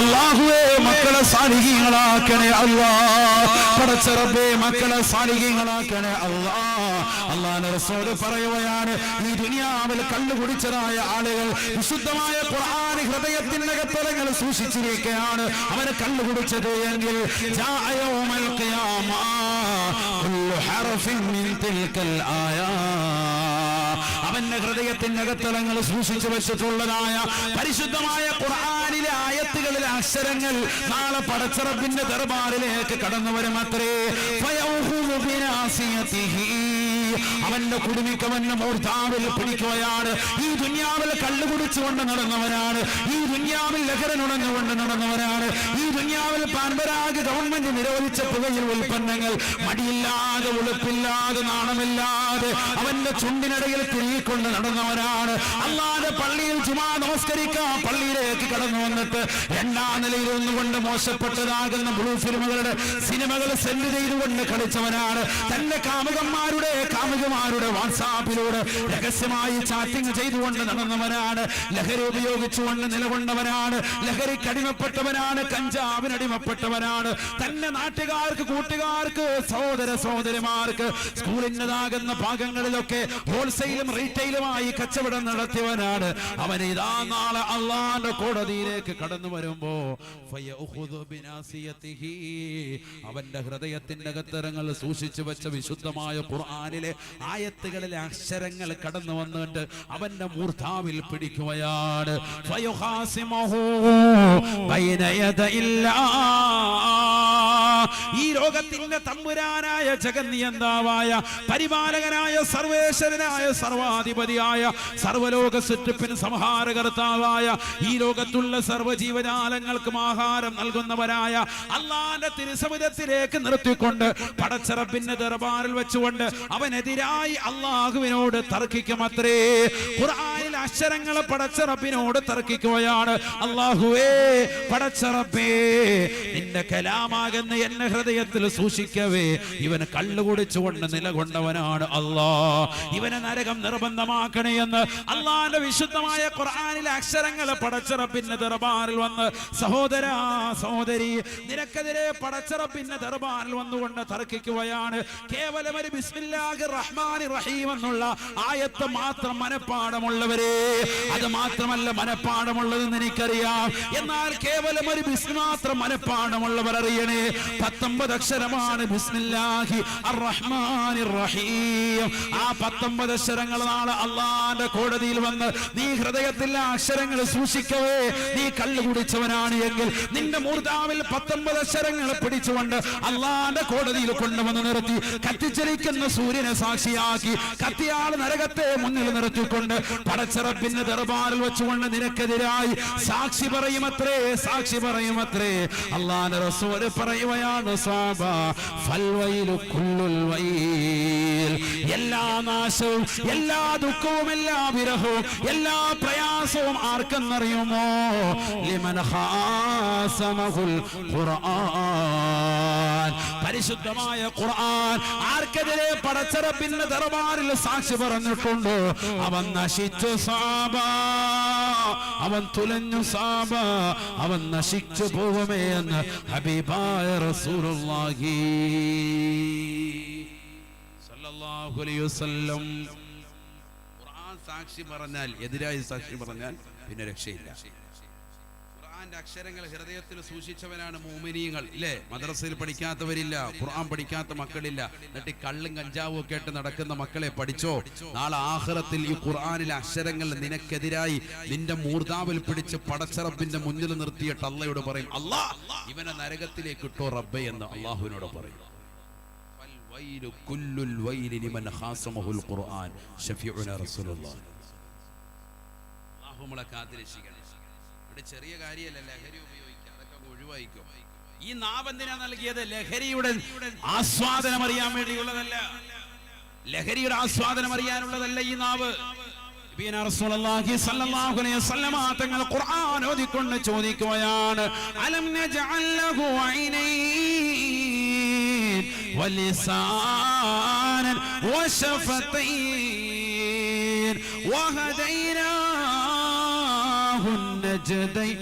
അല്ലാഹുവേ, മക്കളെ സാലിഹീങ്ങളാക്കണേ അല്ലാഹ്. പടച്ച റബ്ബേ, മക്കളെ സാലിഹീങ്ങളാക്കണേ അല്ലാഹ്. അല്ലാഹുവിന്റെ റസൂൽ പറയുകയാണ്, ഈ ദുനിയാവിൽ കള്ളു കുടിച്ചതായ ആളുകൾ വിശുദ്ധമായ ഖുർആൻ ഹൃദയത്തിന്റെ അകത്തളങ്ങൾ സൂക്ഷിച്ചിരിക്കുകയാണ്. അവന് കള്ളു കുടിച്ചത് എങ്കിൽ ജാഅ യൗമൽ ഖിയാമ കുല്ലു ഹർഫിൻ മിൻ തിൽകൽ ആയാ, അവന്റെ ഹൃദയത്തിന്റെ അകത്തളങ്ങൾ സൂക്ഷിച്ചു വെച്ചിട്ടുള്ളതായ പരിശുദ്ധമായ ഖുർആനിലെ ആയത്തുകളിലെ അക്ഷരങ്ങൾ നാളെ പടച്ച റബ്ബിന്റെ ദർബാറിലേക്ക് കടന്നു വരും. അത്രേ അവന്റെ കുടുമിക്കവന്റെ മൂർധാവിൽ പിടിക്കുകയാണ്. ഈ ദുനിയാവിൽ കള്ളുകുടിച്ചുകൊണ്ട് നടന്നവനാണ്, ഈ ദുനിയാവിൽ ലഹരി നുണഞ്ഞുകൊണ്ട് നടന്നവനാണ്, ഈ ദുനിയാവിൽ പാൻപരാഗ് ഗവൺമെന്റ് നിരോധിച്ച പുകയിൽ ഉൽപ്പന്നങ്ങൾ മടിയില്ലാതെ, ഉളുപ്പില്ലാതെ, നാണമില്ലാതെ അവന്റെ ചുണ്ടിനിടയിൽ തിരികൊണ്ട് നടന്നവനാണ്. അല്ലാതെ പള്ളിയിൽ ജുമാ നമസ്കരിക്കാൻ പള്ളിയിലേക്ക് കടന്നു വന്നിട്ട് രണ്ടാം നിലയിൽ ഒന്നുകൊണ്ട് മോശപ്പെട്ടതാകുന്ന ബ്ലൂ സിനിമകൾ സെൻഡ് ചെയ്തുകൊണ്ട് കളിച്ചവനാണ്. തന്റെ കാമുകന്മാരുടെ കാമുകമാരുടെ വാട്സാപ്പിലൂടെ രഹസ്യമായി ചാറ്റിംഗ് ചെയ്തുകൊണ്ട് നടന്നവനാണ്, ലഹരി ഉപയോഗിച്ചുകൊണ്ട് നിലകൊണ്ടവനാണ്, ലഹരിക്ക് അടിമപ്പെട്ടവനാണ്, കഞ്ചാവിനടിമപ്പെട്ടവനാണ്. തന്നെ നാട്ടുകാർക്ക്, കൂട്ടുകാർക്ക്, സഹോദരന്മാർക്ക് സ്കൂളിൻ്റെതാകുന്ന ഭാഗങ്ങളിലൊക്കെ ഹോൾസെയിലും റീറ്റെയിലുമായി കച്ചവടം നടത്തിയവനാണ്. അവൻ ഇതാ നാളെ അള്ളാന്റെ കോടതിയിലേക്ക് കടന്നു വരുമ്പോ അവന്റെ ഹൃദയത്തിന്റെ അകത്തരങ്ങൾ സൂക്ഷിച്ചു വെച്ച വിശുദ്ധമായ ഖുർആനിലെ ആയത്തുകളിലെ അക്ഷരങ്ങൾ കടന്നു വന്നിട്ട് അവന്റെ മൂർധാവിൽ പിടിക്കുകയാണ്. ഈ ലോകത്തിന്റെ തമ്പുരാനായ ജഗന്നിയന്താവായ പരിപാലകനായ സർവേശ്വരനായ സർവാധിപതിയായ സർവലോക സൃഷ്ടിപ്പിന് സംഹാരകർത്താവായ ഈ ലോകത്തുള്ള സർവ്വജീവജാലങ്ങൾക്കും ആഹാരം നൽകുന്നവരായ അള്ളാന്റെ തിരുസമുദ്രത്തിലേക്ക് നിർത്തിക്കൊണ്ട് പടച്ചറബിന്റെ ദർബാറിൽ വെച്ചുകൊണ്ട് അവനെതിരായി അള്ളാഹുവിനോട് തർക്കിക്കുമത്രേ. ഖുർആനിലെ അക്ഷരങ്ങൾ പടച്ചറബിനോട് തർക്കിക്കുകയാണ്. അള്ളാഹുവേ, പടച്ചറബേ, നിന്റെ കലാമാകുന്ന എന്നെ ഹൃദയത്തിൽ സൂക്ഷിക്കവേ ഇവന് കള്ളുകുടിച്ചുകൊണ്ട് നിലകൊണ്ടവനാണ്. അല്ലാ, ഇവനെ നരകം നിർബന്ധമാക്കണേ എന്ന് അള്ളാന്റെ വിശുദ്ധമായ ഖുർആനിലെ അക്ഷരങ്ങൾ പടച്ചറബിന്റെ ദർബാറിൽ വന്ന് സഹോദരാ, സഹോദരി, നിനക്കെതിരെ പടച്ചറബിന്റെ ദർബാറിൽ വന്നുകൊണ്ട് തർക്കിക്കുകയാണ്. കേവലം ഒരു ബിസ്മില്ലാഹിർ റഹ്മാനിർ റഹീം എന്നുള്ള ആയത്ത് മാത്രം മനപ്പാടമുള്ളവരെ, അത് മാത്രമല്ല മനപ്പാടമുള്ളതെന്ന് എനിക്കറിയാം. എന്നാൽ കേവലം ഒരു ബിസ്മി മാത്രം മനപ്പാടമുള്ളവർ അറിയണേ, 19 അക്ഷരമാണ് ബിസ്മില്ലാഹി അർ റഹ്മാനിർ റഹീം. ആ 19 അക്ഷരങ്ങൾ നാളെ അള്ളാന്റെ കോടതിയിൽ വന്ന് നീ ഹൃദയത്തിലെ അക്ഷരങ്ങൾ സൂക്ഷിക്കവേ നീ കള്ളു കുടിച്ചവനാണ് എങ്കിൽ നിന്റെ മൂർധാവിൽ 19 അക്ഷരങ്ങൾ പിടിച്ചുകൊണ്ട് അള്ളാന്റെ കോടതിയിൽ കൊണ്ടുവന്ന് നിർത്തി കത്തിച്ചലിക്കുന്ന സൂര്യനെ സാക്ഷിയാക്കി കത്തിയാൾ നരകത്തെ മുന്നിൽ നിർത്തിക്കൊണ്ട് പടച്ചറബിന്റെ ദർബാറിൽ വെച്ചുകൊണ്ട് നിനക്കെതിരായി സാക്ഷി പറയുമത്രേ, സാക്ഷി പറയുമത്രേ. അള്ളാന്റെ റസൂൽ പറയുകയാണ്, എല്ലാ നാശവും, എല്ലാ ദുഃഖവും, എല്ലാ വിരഹവും, എല്ലാ പ്രയാസവും ആർക്കെന്നറിയുമോ? ലിമൻ ഖാസമഹുൽ ഖുർആൻ. പരിശുദ്ധമായ ഖുർആൻ ആർക്കെതിരെ പടച്ചറബിന്റെ ദർബാറിൽ സാക്ഷി പറഞ്ഞിട്ടുണ്ടോ അവൻ നശിച്ചു സാബ, അവൻ തുലഞ്ഞു സാബ, അവൻ നശിച്ചു പോകുമേ എന്ന് ഹബീബായ റസൂലുള്ളാഹി സ്വല്ലല്ലാഹു അലൈഹി വസല്ലം. ഖുർആൻ സാക്ഷി പറഞ്ഞാൽ, എതിരായി സാക്ഷി പറഞ്ഞാൽ പിന്നെ രക്ഷയില്ല. ഖുർആന്റെ അക്ഷരങ്ങൾ ഹൃദയത്തിൽ സൂക്ഷിച്ചവനാണ് മുഅ്മിനീങ്ങൾ, ഇല്ലേ? മദ്രസയിൽ പഠിക്കാത്തവരില്ല, ഖുർആൻ പഠിക്കാത്ത മക്കളില്ല. എന്നിട്ട് കള്ളും കഞ്ചാവും ഒക്കെ ആയിട്ട് നടക്കുന്ന മക്കളെ പഠിച്ചോ, നാളെ ആഖിറത്തിൽ ഈ ഖുർആനിലെ അക്ഷരങ്ങൾ നിനക്കെതിരായി നിന്റെ മൂർധാവിൽ പിടിച്ച് പടച്ചറബിന്റെ മുന്നിൽ നിർത്തിയിട്ട് അള്ളയോട് പറയും, അല്ലാ, ഇവനെ നരകത്തിലേക്ക് ഇട്ടോ റബ്ബേ എന്ന് അള്ളാഹുവിനോട് പറയും. ചെറിയ കാര്യമല്ല ലഹരി ഉപയോഗിക്കുക, അതൊക്കെ ഒഴിവായിക്കോ. ഈ നാവ് എന്തിനാ നൽകിയത്? ലഹരിയുടെ ആസ്വാദനം അറിയാൻ വേണ്ടിയുള്ളതല്ല, ലഹരിയുടെ ആസ്വാദനം അറിയാനുള്ളതല്ല ഈ നാവ്. റസൂലുള്ളാഹി സ്വല്ലല്ലാഹു അലൈഹി വസല്ലം തങ്ങൾ ഖുർആൻ ഓതിക്കൊണ്ട് ചോദിക്കുകയാണ്, അലം നജഅൽ ലഹു ഐനൈൻ വലിസാനൻ വശഫതൈൻ വഹദൈനാഹു നജ്ദൈൻ.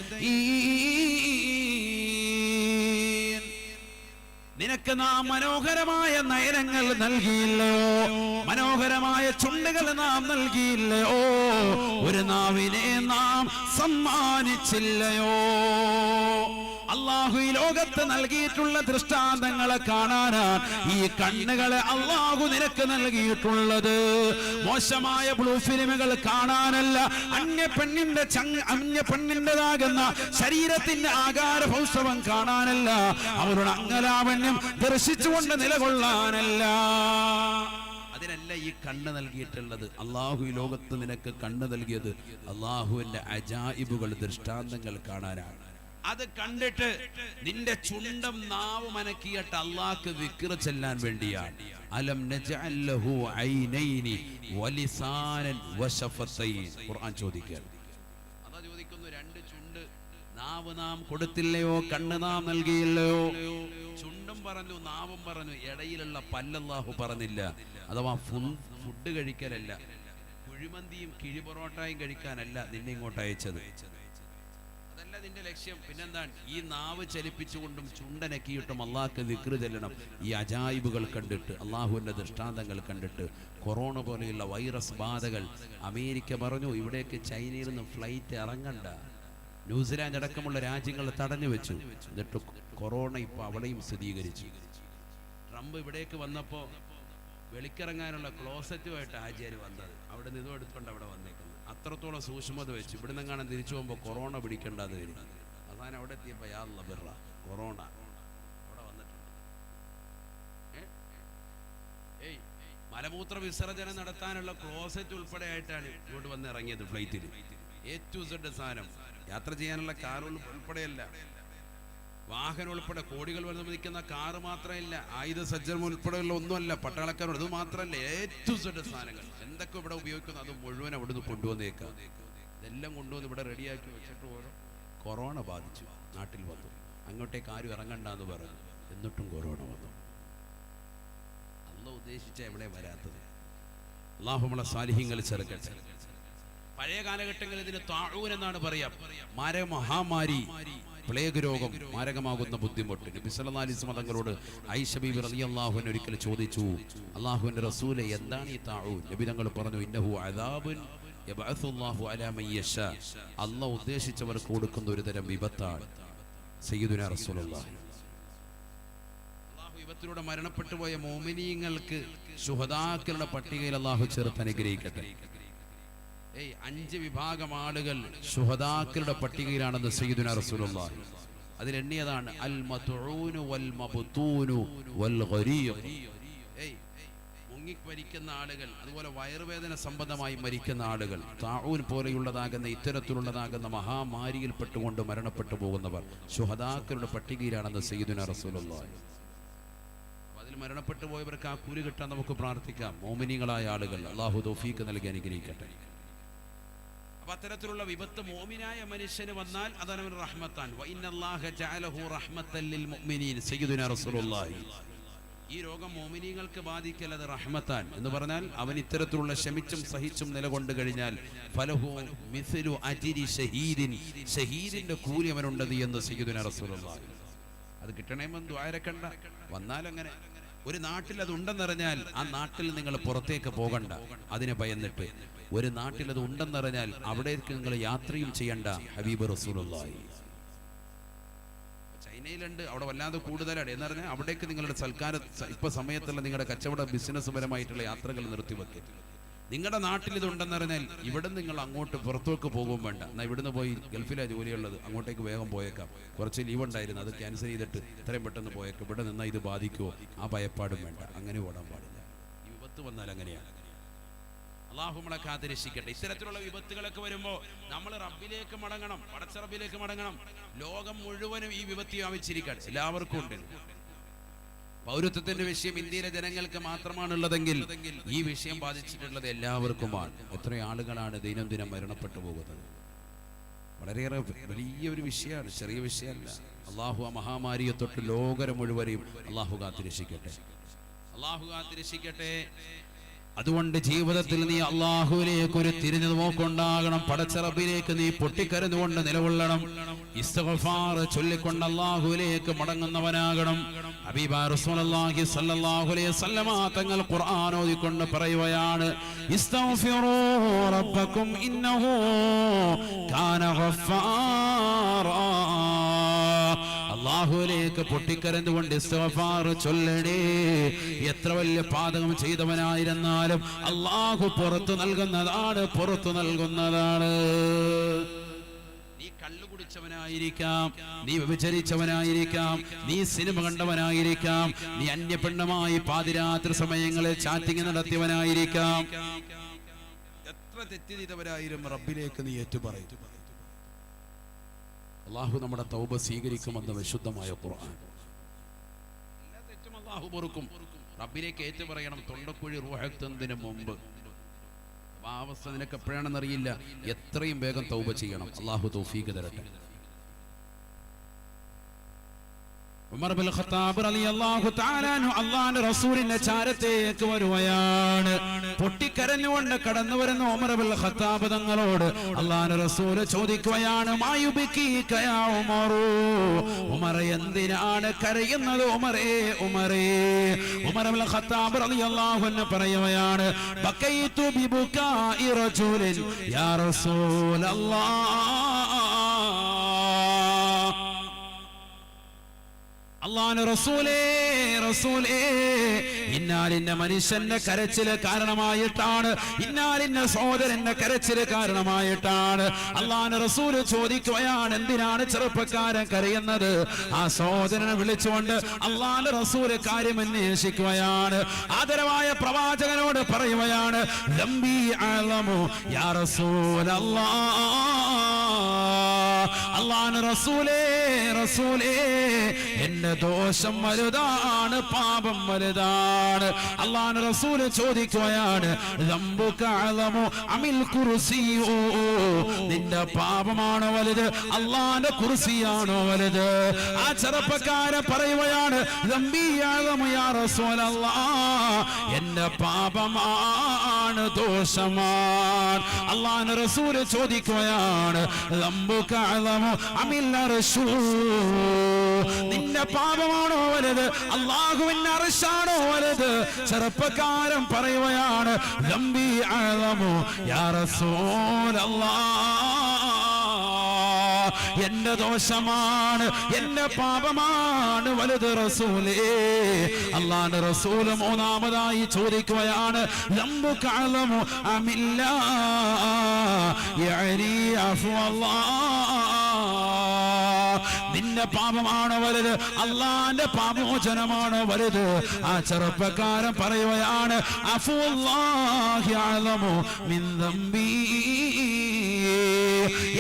നിനക്ക് നാം മനോഹരമായ നയനങ്ങൾ നൽകിയില്ലയോ? മനോഹരമായ ചുണ്ടുകൾ നാം നൽകിയില്ലയോ? ഒരു നാവിനെ നാം സമ്മാനിച്ചില്ലയോ? അള്ളാഹു ഈ ലോകത്ത് നൽകിയിട്ടുള്ള ദൃഷ്ടാന്തങ്ങളെ കാണാനാണ് ഈ കണ്ണുകളെ അള്ളാഹു നിനക്ക് നൽകിയിട്ടുള്ളത്. മോശമായ ബ്ലൂ ഫിലിമുകൾ കാണാനല്ല, അന്യ പെണ്ണിൻ്റെതാകുന്ന ശരീരത്തിന്റെ ആകാര ഭൗഷവം കാണാനല്ല, അവരുടെ അംഗലാവണ്യം ദർശിച്ചുകൊണ്ട് നിലകൊള്ളാനല്ല. അതിനല്ല ഈ കണ്ണ് നൽകിയിട്ടുള്ളത്. അള്ളാഹു ഈ ലോകത്ത് നിനക്ക് കണ്ണ് നൽകിയത് അള്ളാഹുവിന്റെ അജായിബുകൾ, ദൃഷ്ടാന്തങ്ങൾ കാണാനാണ്. അത് കണ്ടിട്ട് നിന്റെ ചുണ്ടം നാവ് മനക്കിയിട്ട് അള്ളാഹ്ക്ക് വിക്ർ ചെല്ലാൻ വേണ്ടിയാണ്. അലം നജഅൽ ലഹു ഐനൈനി വലിസാനൻ വശഫതൈൻ. ഖുർആൻ ചോദിക്കുക, അതാ ചോദിക്കുന്നു, രണ്ട് ചുണ്ട് നാവ് നാം കൊടുത്തില്ലയോ? കണ്ണ് നാം നൽകിയില്ലയോ? ചുണ്ടും പറഞ്ഞു, നാവും പറഞ്ഞു, ഇടയിലുള്ള പല്ലല്ലാഹു പറഞ്ഞില്ല. അഥവാ ഫുഡ് കഴിക്കലല്ല, കുഴിമന്തിയും കിഴിപൊറോട്ടയും കഴിക്കാനല്ല നിന്നെ ഇങ്ങോട്ട് അയച്ചത്. അതല്ല നിന്റെ ലക്ഷ്യം. പിന്നെന്താണ്? ഈ നാവ് ചലിപ്പിച്ചുകൊണ്ടും ചുണ്ടനക്കിയിട്ടും അള്ളാഹ്ക്ക് ദിക്റ് ചെല്ലണം. ഈ അജായിബുകൾ കണ്ടിട്ട്, അള്ളാഹുവിൻ്റെ ദൃഷ്ടാന്തങ്ങൾ കണ്ടിട്ട്, കൊറോണ പോലെയുള്ള വൈറസ് ബാധകൾ അമേരിക്ക പറഞ്ഞു ഇവിടേക്ക് ചൈനയിൽ നിന്ന് ഫ്ലൈറ്റ് ഇറങ്ങണ്ട. ന്യൂസിലാൻഡ് അടക്കമുള്ള രാജ്യങ്ങൾ തടഞ്ഞു വെച്ചു. എന്നിട്ട് കൊറോണ ഇപ്പോൾ അവിടെയും സ്ഥിരീകരിച്ചു. ട്രംപ് ഇവിടേക്ക് വന്നപ്പോൾ വെളിക്കിറങ്ങാനുള്ള ക്ലോസറ്റുമായിട്ട് ആചാര്യ വന്നത്. അവിടെ നിന്നും എടുത്തുകൊണ്ട് അവിടെ വന്നേക്കുന്നത്. അത്രത്തോളം സൂക്ഷ്മത വെച്ചു. ഇവിടെ നിന്നെങ്ങാനും തിരിച്ചു പോകുമ്പോൾ കൊറോണ പിടിക്കേണ്ടത് വരും. അവസാനം അവിടെ എത്തിയപ്പോൾ യാ അല്ലാഹ് ബിറ കൊറോണ അവിടെ വന്നിട്ടുണ്ട്. മലമൂത്ര വിസർജനം നടത്താനുള്ള ക്ലോസറ്റ് ഉൾപ്പെടെ ആയിട്ടാണ് ഇങ്ങോട്ട് വന്ന് ഇറങ്ങിയത് ഫ്ലൈറ്റിൽ. A to Z സാധനം. യാത്ര ചെയ്യാനുള്ള കാർ ഉൾപ്പെടെയല്ല, വാഹനം ഉൾപ്പെടെ കോടികൾ വന്ന് നിൽക്കുന്ന കാറ് മാത്രമല്ല, ആയുധ സജ്ജനം ഉൾപ്പെടെയുള്ള ഒന്നുമല്ല, പട്ടാളക്കാരോട് ഇത് മാത്രമല്ല, A to Z സാധനങ്ങൾ എന്തൊക്കെ ഇവിടെ ഉപയോഗിക്കുന്നു അത് മുഴുവൻ അവിടുന്ന് കൊണ്ടുവന്നേക്കാം. ഇതെല്ലാം കൊണ്ടുവന്ന് ഇവിടെ റെഡിയാക്കി വെച്ചിട്ട് ഓരോ കൊറോണ ബാധിച്ചു, നാട്ടിൽ വന്നു. അങ്ങോട്ടേക്ക് ആരും ഇറങ്ങണ്ടെന്ന് പറഞ്ഞു, എന്നിട്ടും കൊറോണ വന്നു. അല്ലാഹു ഉദ്ദേശിച്ച എവിടെ വരാത്തത്. അല്ലാഹു നമ്മളെ സാലിഹ്യങ്ങൾ ചേർക്കട്ടെ. പഴയ കാലഘട്ടങ്ങളിൽ ഇതിന് താഊൻ എന്നാണ് പറയാ. മഹാമാരി, പ്ലേഗ് രോഗം, മാരകമാകുന്ന ബുദ്ധിമുട്ട്. നബി സല്ലല്ലാഹു അലൈഹി വസല്ലം തങ്ങളോട് ആയിഷ ബീബി റളിയല്ലാഹു അൻഹ ഒരിക്കൽ ചോദിച്ചു, അല്ലാഹുവിന്റെ റസൂലേ എന്താണ് ഈ താഊൻ? നബി തങ്ങൾ പറഞ്ഞു, ഇന്നഹു അദാബുൻ യബ്അസുല്ലാഹു അലാ മൻ യശാ. അല്ലാഹു ഉദ്ദേശിച്ചവർക്ക് കൊടുക്കുന്ന ഒരു തരം വിപത്താണ്. സയ്യിദുനാ റസൂലുള്ളാഹി അല്ലാഹു വിപത്തിലൂടെ മരണപ്പെട്ടു പോയ മുഅ്മിനീങ്ങൾക്ക് ശുഹദാക്കളുടെ പട്ടികയിൽ അല്ലാഹു ചേർത്ത് അനുഗ്രഹിക്കട്ടെ. 5 വിഭാഗം ആളുകൾ ശുഹദാക്കളുടെ പട്ടികയിലാണെന്ന് സയ്യിദുനാ റസൂലുള്ളാഹി. അതിലെണ്ണിയതാണ് അൽ മത്ഊനു വൽ മബ്തൂനു വൽ ഗരീഖ്. മുങ്ങിമരിക്കുന്ന ആളുകൾ, അതുപോലെ വയറുവേദന സംബന്ധമായി മരിക്കുന്ന ആളുകൾ, താഊൻ പോലെയുള്ളതാകുന്ന ഇത്തരത്തിലുള്ളതാകുന്ന മഹാമാരിയിൽ പെട്ടുകൊണ്ട് മരണപ്പെട്ടു പോകുന്നവർ ശുഹദാക്കളുടെ പട്ടികയിലാണെന്ന് സയ്യിദുനാ റസൂലുള്ളാഹി. അതിൽ മരണപ്പെട്ടു പോയവർക്ക് ആ കൂലി കിട്ടാൻ നമുക്ക് പ്രാർത്ഥിക്കാം. മോമിനികളായ ആളുകൾ അല്ലാഹു തൗഫീഖ് നൽകി അനുഗ്രഹിക്കട്ടെ. അപ്പൊ അത്തരത്തിലുള്ള വിപത്ത് മോമിനായ മനുഷ്യന് വന്നാൽ അതാണ് അവൻ റഹ്മത്താൻ. വഇന്നല്ലാഹ ജഅലഹു റഹ്മത്തൻ ലിൽ മുഅ്മിനീൻ. സയ്യിദുനാ റസൂലുള്ളാഹി. ഈ രോഗം മോമിനീങ്ങൾക്ക് ബാധിക്കൽ അത് റഹ്മത്താൻ എന്ന് പറഞ്ഞാൽ അവൻ ഇത്തരത്തിലുള്ള ക്ഷമിച്ചും സഹിച്ചും നിലകൊണ്ട് കഴിഞ്ഞാൽ ഫലഹു മിസ്ലു അജ്രി ഷഹീദിൻ. ഷഹീദിന്റെ കൂലി അവനുണ്ടത് എന്ന് സയ്യിദുനാ റസൂലുള്ളാഹി. അത് കിട്ടണമെന്ന് ദുആരക്കണ്ട. വന്നാലങ്ങനെ ഒരു നാട്ടിൽ അത് ഉണ്ടെന്നറിഞ്ഞാൽ ആ നാട്ടിൽ നിങ്ങൾ പുറത്തേക്ക് പോകണ്ട. അതിനെ ഭയന്നിട്ട് ഒരു നാട്ടിൽ അത് ഉണ്ടെന്നറിഞ്ഞാൽ അവിടേക്ക് നിങ്ങൾ യാത്രയും ചെയ്യണ്ട. ഹബീബ് റസൂലുള്ളാഹി. ചൈനയിലുണ്ട്, അവിടെ വല്ലാതെ കൂടുതലാണ് എന്നറിഞ്ഞാൽ അവിടേക്ക് നിങ്ങളുടെ സൽക്കാര ഇപ്പൊ സമയത്തുള്ള നിങ്ങളുടെ കച്ചവട ബിസിനസ് പരമായിട്ടുള്ള യാത്രകൾ നിർത്തിവെക്കുക. നിങ്ങളുടെ നാട്ടിൽ ഇതുണ്ടെന്നറിഞ്ഞാൽ ഇവിടെ നിങ്ങൾ അങ്ങോട്ട് പുറത്തേക്ക് പോകും വേണ്ട. എന്നാൽ ഇവിടുന്ന് പോയി ഗൾഫിലാണ് ജോലിയുള്ളത്, അങ്ങോട്ടേക്ക് വേഗം പോയേക്കാം. കുറച്ച് ലീവ് ഉണ്ടായിരുന്നു, അത് ക്യാൻസൽ ചെയ്തിട്ട് ഇത്രയും പെട്ടെന്ന് പോയേക്കാം. ഇവിടെ നിന്നാൽ ഇത് ബാധിക്കുമോ ആ ഭയപ്പാടും വേണ്ട. അങ്ങനെ ഓടാൻ പാടില്ല. ഈ വിപത്ത് വന്നാൽ അങ്ങനെയാണ്. അല്ലാഹു നമ്മളെ കാത്തിരക്ഷിക്കട്ടെ. ഇത്തരത്തിലുള്ള വിപത്തുകളൊക്കെ വരുമ്പോൾ നമ്മൾ റബ്ബിലേക്ക് മടങ്ങണം, പടച്ച റബ്ബിലേക്ക് മടങ്ങണം. ലോകം മുഴുവനും ഈ വിപത്ത് വ്യാപിച്ചിരിക്കട്ടെ, എല്ലാവർക്കും ഉണ്ട്. പൗരത്വത്തിന്റെ വിഷയം ഇന്ത്യയിലെ ജനങ്ങൾക്ക് മാത്രമാണുള്ളതെങ്കിൽ ഈ വിഷയം ബാധിച്ചിട്ടുള്ളത് എല്ലാവർക്കുമാണ്. എത്ര ആളുകളാണ് ദിനം മരണപ്പെട്ടു പോകുന്നത്. വളരെയേറെ വലിയൊരു വിഷയമാണ്, ചെറിയ വിഷയമല്ല. അള്ളാഹു ആ മഹാമാരിയെ തൊട്ട് ലോകം മുഴുവനെയും അള്ളാഹു കാത്തിരക്ഷിക്കട്ടെ, അള്ളാഹു കാത്തിരക്ഷിക്കട്ടെ. അതുകൊണ്ട് ജീവിതത്തിൽ നീ അള്ളാഹുവിലേക്ക് ഒരു തിരിഞ്ഞു നോക്കുണ്ടാകണം. പടച്ച റബ്ബിലേക്ക് നീ പൊട്ടിക്കരഞ്ഞുകൊണ്ട് നിലകൊള്ളണം. ഇസ്തിഗ്ഫാർ ചൊല്ലിക്കൊണ്ട് അള്ളാഹുവിലേക്ക് മടങ്ങുന്നവനാകണം. ഹബീബായ റസൂലുള്ളാഹി സ്വല്ലല്ലാഹു അലൈഹി വസല്ലമ തങ്ങൾ ഖുർആൻ ഓതിക്കൊണ്ട് പറയുകയാണ്, ഇസ്തഗ്ഫിറൂ റബ്ബക്കും ഇന്നഹു കാന ഗഫാറാ. അള്ളാഹുവിലേക്ക് പൊട്ടിക്കരഞ്ഞുകൊണ്ട് ഇസ്തിഗ്ഫാർ ചൊല്ലണേ. എത്ര വലിയ പാതകം ചെയ്തവനായിരുന്നാലും അള്ളാഹു പുറത്തു നൽകുന്നതാണ്, പുറത്തു നൽകുന്നതാണ്. നീ കള്ളു കുടിച്ചവനായിരിക്കാം, നീ വ്യഭിചരിച്ചവനായിരിക്കാം, നീ സിനിമ കണ്ടവനായിരിക്കാം, നീ അന്യപെണ്ണുമായി പാതിരാത്രി സമയങ്ങളിൽ ചാറ്റിംഗ് നടത്തിയവനായിരിക്കാം, എത്ര തെറ്റ് ചെയ്തവരായാലും റബ്ബിലേക്ക് നീ ഏറ്റുപറയും. അള്ളാഹു നമ്മുടെ തൗബ സ്വീകരിക്കുമെന്ന് വിശുദ്ധമായ ഖുർആൻ. എല്ലാ തെറ്റും അള്ളാഹു പൊറുക്കും. റബ്ബിലേക്ക് ഏറ്റു പറയണം തൊണ്ടക്കുഴി റൂഹെത്തുന്നതിന് മുമ്പ്. ആ അവസ്ഥ നിനക്ക് എപ്പോഴാണെന്നറിയില്ല. എത്രയും വേഗം തൗബ ചെയ്യണം. അള്ളാഹു തൗഫീഖ് തരട്ടെ.
ഉമർ ബിൻ ഖത്താബ് റളിയല്ലാഹു തആല അൻഹു അല്ലാഹുവിന്റെ റസൂലിന്റെ ചാരത്തേക്ക് വരുകയാണ്. പൊട്ടിക്കരഞ്ഞുകൊണ്ട് കടന്നു വരുന്ന ഉമർ ബിൻ ഖത്താബ് തങ്ങളോട് അല്ലാഹുവിന്റെ റസൂൽ ചോദിക്കുകയാണ്, മായുബികീക യാ ഉമർ, ഉമർ എന്തിനാണ് കരയുന്നത് ഉമറേ ഉമറേ? ഉമർ ബിൻ ഖത്താബ് റളിയല്ലാഹു അൻഹു പറയുകയാണ്, ബകൈതു ബിബുകാഇ റജുലിൻ യാ റസൂലല്ലാഹ്, അല്ലാഹുവിന്റെ റസൂലേ റസൂലേ, ഇന്നാലിന്ന മനുഷ്യന്റെ കരച്ചില് കാരണമായിട്ടാണ്, ഇന്നാലിന്ന സഹോദരന്റെ കരച്ചില് കാരണമായിട്ടാണ്. അല്ലാഹുവിന്റെ റസൂല് ചോദിക്കുകയാണ്, എന്തിനാണ് ചെറുപ്പക്കാരൻ കരയുന്നത്? ആ സഹോദരനെ വിളിച്ചുകൊണ്ട് അല്ലാഹുവിന്റെ റസൂല് കാര്യം അന്വേഷിക്കുകയാണ്. ആദരവായ പ്രവാചകനോട് പറയുകയാണ്, ദംബി അഅ്ലമു യാ റസൂലല്ലാഹ്, അല്ലാഹുവിന്റെ റസൂലേ റസൂലേ, എന്റെ ദോഷം വലുതാണ്, പാപം വലുതാണ്. അല്ലാഹുവിന്റെ റസൂൽ ചോദിക്കുകയാണ്, ദംബുക അഅ്ലമു അമിൽ കുർസിയു, നിന്റെ പാപമാണോ വലുത്, അല്ലാഹുവിന്റെ കുർസിയാണോ വലുത്? ആ ചെറുപ്പക്കാരൻ പറയുകയാണ്, ദംബി അഅ്ലമു യാ റസൂലല്ലാഹ്, എന്റെ പാപമാണ്, ദോഷമാണ്. അല്ലാഹുവിന്റെ റസൂൽ ചോദിക്കുകയാണ്, ദംബുക അഅ്ലമു അമിൽ അർശു, നിന്റെ പാപമാണോ വലുത്, അല്ലാഹുവിന്റെ അർശാണോ വലുത്? ചെറുപ്പക്കാരൻ പറയുകയാണ്, ദംബി അഅ്ലമു യാ റസൂലല്ലാഹ്, എന്റെ ദോഷമാണ്, എന്റെ പാപമാണ് വലുത് റസൂലേ. അല്ലാഹുവിന്റെ റസൂൽ മൂന്നാമതായി ചോദിക്കുകയാണ്, ദംബുക അഅ്ലമു അമില്ലാ യഅനി അഫ്വല്ലാഹ്, നിന്റെ പാപമാണോ വലുത്, അല്ലാഹുവിന്റെ പാപമോചനമാണോ വലുത്? ആ ചെറുപ്പക്കാരൻ പറയുകയാണ്, അഫ്വല്ലാഹി അഅ്ലമു മിൻ ദംബി,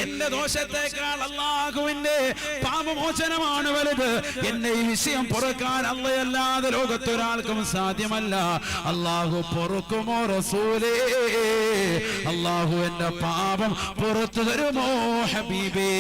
എന്റെ ദോഷത്തേക്കാൾ അല്ലാഹുവിന്റെ പാപമോചനമാണ് വലുത്. എന്നെ ഈ വിഷയം പൊറുക്കാൻ അല്ലാഹുവല്ലാതെ ലോകത്തൊരാൾക്കും സാധ്യമല്ല. അല്ലാഹു പൊറുക്കുമോ റസൂലേ? അല്ലാഹു എന്റെ പാപം പുറത്തു തരുമോ ഹബീബേ?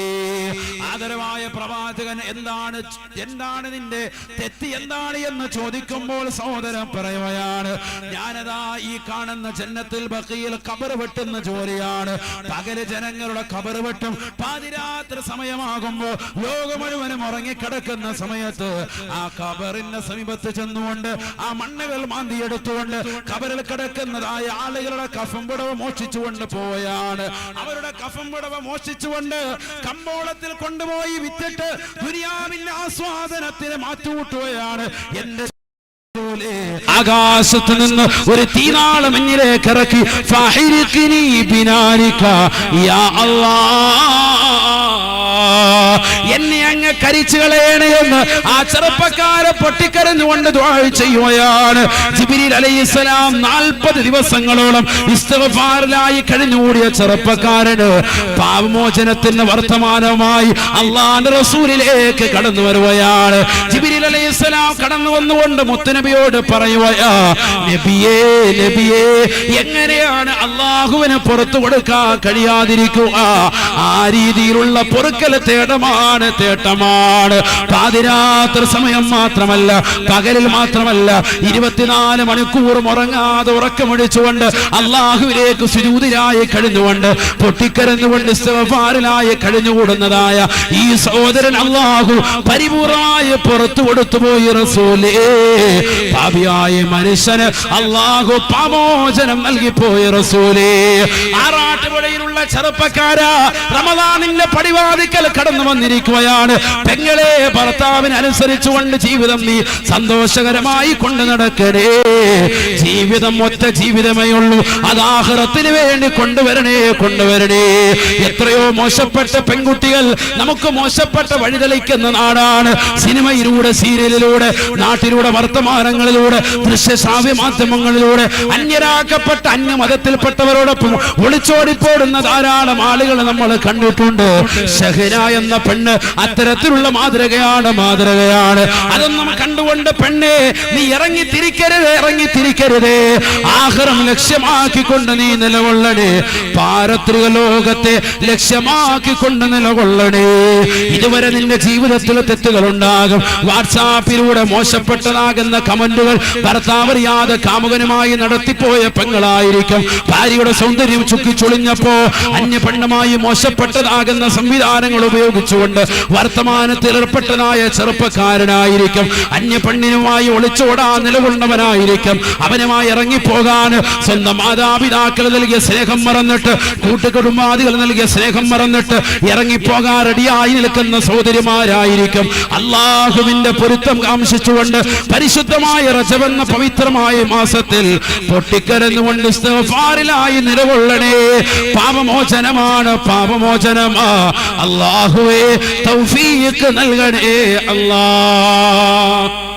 ആദരവായ പ്രവാചകൻ എന്താണ് നിന്റെ തെറ്റ് എന്താണ് എന്ന് ചോദിക്കുമ്പോൾ സഹോദരൻ പറയുകയാണ്, ഞാനതാ ഈ കാണുന്ന ജന്നത്തുൽ ബഖീൽ ഖബർ വെട്ടുന്ന ജോലിയാണ്. പകല് ജനങ്ങളുടെ ഖബർ വെട്ടും, പാതിരാത്രി സമയമാകുമ്പോൾ ലോകം മുഴുവനും ഉറങ്ങിക്കിടക്കുന്ന സമയത്ത് ആ ഖബറിന്റെ സമീപത്ത് ചെന്നുകൊണ്ട് ആ മണ്ണുകൾ മാന്തിയെടുത്തുകൊണ്ട് ഖബറിൽ കിടക്കുന്നതായ ആളുകളുടെ കഫം പുടവ മോഷിച്ചുകൊണ്ട് പോവുകയാണ്. അവരുടെ കഫം പുടവ മോഷിച്ചുകൊണ്ട് കമ്പോളത്തിൽ കൊണ്ടുപോയി വിറ്റിട്ട് ദുനിയാവിന്റെ ആസ്വാദനത്തിന് മാറ്റുകൂട്ടുകയാണ്. എന്റെ ആകാശത്ത് നിന്ന് ഒരു തീനാളം എന്നിലേക്ക് ഇറക്കി, ഫഹിരിഖിനി ബിനാരിക യാ അല്ലാഹ്, എന്നെ അങ്ങ് കരിച്ചു കളയണേ എന്ന് ആ ചെറുപ്പക്കാരെ പൊട്ടിക്കരഞ്ഞുകൊണ്ട് ദുആ ചെയ്യുകയാണ്. ജിബ്രീൽ അലൈഹിസ്സലാം 40 ദിവസങ്ങളോളം ഇസ്തിഗ്ഫാറിലായി കഴിഞ്ഞുകൂടിയ ചെറുപ്പക്കാരന് പാപമോചനത്തിന്റെ വർത്തമാനമായി അല്ലാഹുവിന്റെ റസൂലിലേക്ക് കടന്നു വരുകയാണ്. ജിബ്രീൽ അലൈഹിസ്സലാം കടന്നു വന്നുകൊണ്ട് മുത്തുനബിയോട് പറയുകയാ, നബിയേ നബിയേ, എങ്ങനെയാണ് അല്ലാഹുവിനെ പുറത്തു കൊടുക്കാൻ കഴിയാതിരിക്കുക? ആ രീതിയിലുള്ള പൊറുക്കൽ തേട്ടമാണ് തേട്ടമാണ്. പാതിരാത്രി സമയം മാത്രമല്ല, പകലിൽ മാത്രമല്ല, 24 മണിക്കൂറും ഉറങ്ങാതെ ഉറക്കമൊഴിച്ചുകൊണ്ട് അല്ലാഹുവിലേക്ക് സുജൂദിലായി കഴിഞ്ഞുകൊണ്ട് പൊട്ടിക്കരഞ്ഞുകൊണ്ട് ഇസ്തിഗ്ഫാറിലായി കഴിഞ്ഞുകൂടുന്നതായ ഈ സഹോദരൻ അല്ലാഹു പരിപൂർണമായി പുറത്തു കൊടുത്തുപോയി റസൂലേ. പാപിയായ മനുഷ്യന് അല്ലാഹു പാപമോചനം നൽകിപ്പോയി റസൂലേ. ആറാട്ടുപുഴയിലുള്ള ചെറുപ്പക്കാരാ, റമദാനിന്റെ പടിവാതിക്കൽ കടന്നു വന്നിരിക്കുകയാണ്. പെങ്ങളെ, ഭർത്താവിന് അനുസരിച്ചുകൊണ്ട് ജീവിതം നീ സന്തോഷകരമായി കൊണ്ടു നടക്കണേ. ജീവിതം ഒറ്റ ജീവിതമേ ഉള്ളൂ, അത് ആഖിറത്തിന് വേണ്ടി കൊണ്ടുവരണേ കൊണ്ടുവരണേ. എത്രയോ മോശപ്പെട്ട പെൺകുട്ടികൾ നമുക്ക് മോശപ്പെട്ട വഴിതെളിക്കുന്ന നാടാണ്. സിനിമയിലൂടെ, സീരിയലിലൂടെ, നാട്ടിലൂടെ, വർത്തമാനങ്ങളിലൂടെ മാധ്യമങ്ങളിലൂടെ, ദൃശ്യശ്രാവ്യ മാധ്യമങ്ങളിലൂടെ അന്യരാക്കപ്പെട്ട അന്യമതത്തിൽപ്പെട്ടവരോടൊപ്പം ഒളിച്ചോടിപ്പോടുന്ന ധാരാളം ആളുകൾ നമ്മൾ കണ്ടിട്ടുണ്ട്. ഷഹന എന്ന പെണ്ണ് അത്തരത്തിലുള്ള മാതൃകയാണ്. അതൊന്നും കണ്ടുകൊണ്ട് പെണ്ണെ നീ ഇറങ്ങിത്തിരിക്കരുതേ. ആഖിറം ലക്ഷ്യമാക്കിക്കൊണ്ട് നീ നിലകൊള്ളണേ. പാരത്രിക ലോകത്തെ ലക്ഷ്യമാക്കിക്കൊണ്ട് നിലകൊള്ളണേ. ഇതുവരെ നിന്റെ ജീവിതത്തിൽ തെറ്റുകൾ ഉണ്ടാകും. വാട്സാപ്പിലൂടെ മോശപ്പെട്ടതാകുന്ന കമന്റുകൾ ഭർത്താവറിയാതെ കാമുകനുമായി നടത്തിപ്പോയ പെങ്ങളായിരിക്കും. ഭാര്യയുടെ സൗന്ദര്യം ചുക്കിച്ചൊളിഞ്ഞപ്പോ അന്യ പെണ്ണുമായി മോശപ്പെട്ടതാകുന്ന സംവിധാനങ്ങൾ ഉപയോഗിച്ചുകൊണ്ട് വർത്തമാനത്തിൽ ഏർപ്പെട്ടതായ ചെറുപ്പക്കാരനായിരിക്കും. അന്യ പെണ്ണിനുമായി ഒളിച്ചോടാൻ നിലകൊണ്ടവനായിരിക്കും. അവനുമായി ഇറങ്ങിപ്പോകാൻ സ്വന്തം മാതാപിതാക്കൾ നൽകിയ സ്നേഹം മറന്നിട്ട്, കൂട്ടുകുടുംബാദികൾ നൽകിയ സ്നേഹം മറന്നിട്ട് ഇറങ്ങിപ്പോകാൻ റെഡിയായി നിൽക്കുന്ന സഹോദരിമാരായിരിക്കും. അള്ളാഹുവിന്റെ പൊരുത്തം കാംക്ഷിച്ചുകൊണ്ട് പരിശുദ്ധമായ റജബ് എന്ന പവിത്രമായ മാസത്തിൽ പൊട്ടിക്കരഞ്ഞുകൊണ്ട് ഇസ്തിഗ്ഫാറിലായി നിലകൊള്ളണേ. പാപമോചനമാണ്, പാപമോചനമാ. അല്ലാഹുവേ തൗഫീഖ് നൽകണേ അല്ലാഹ്.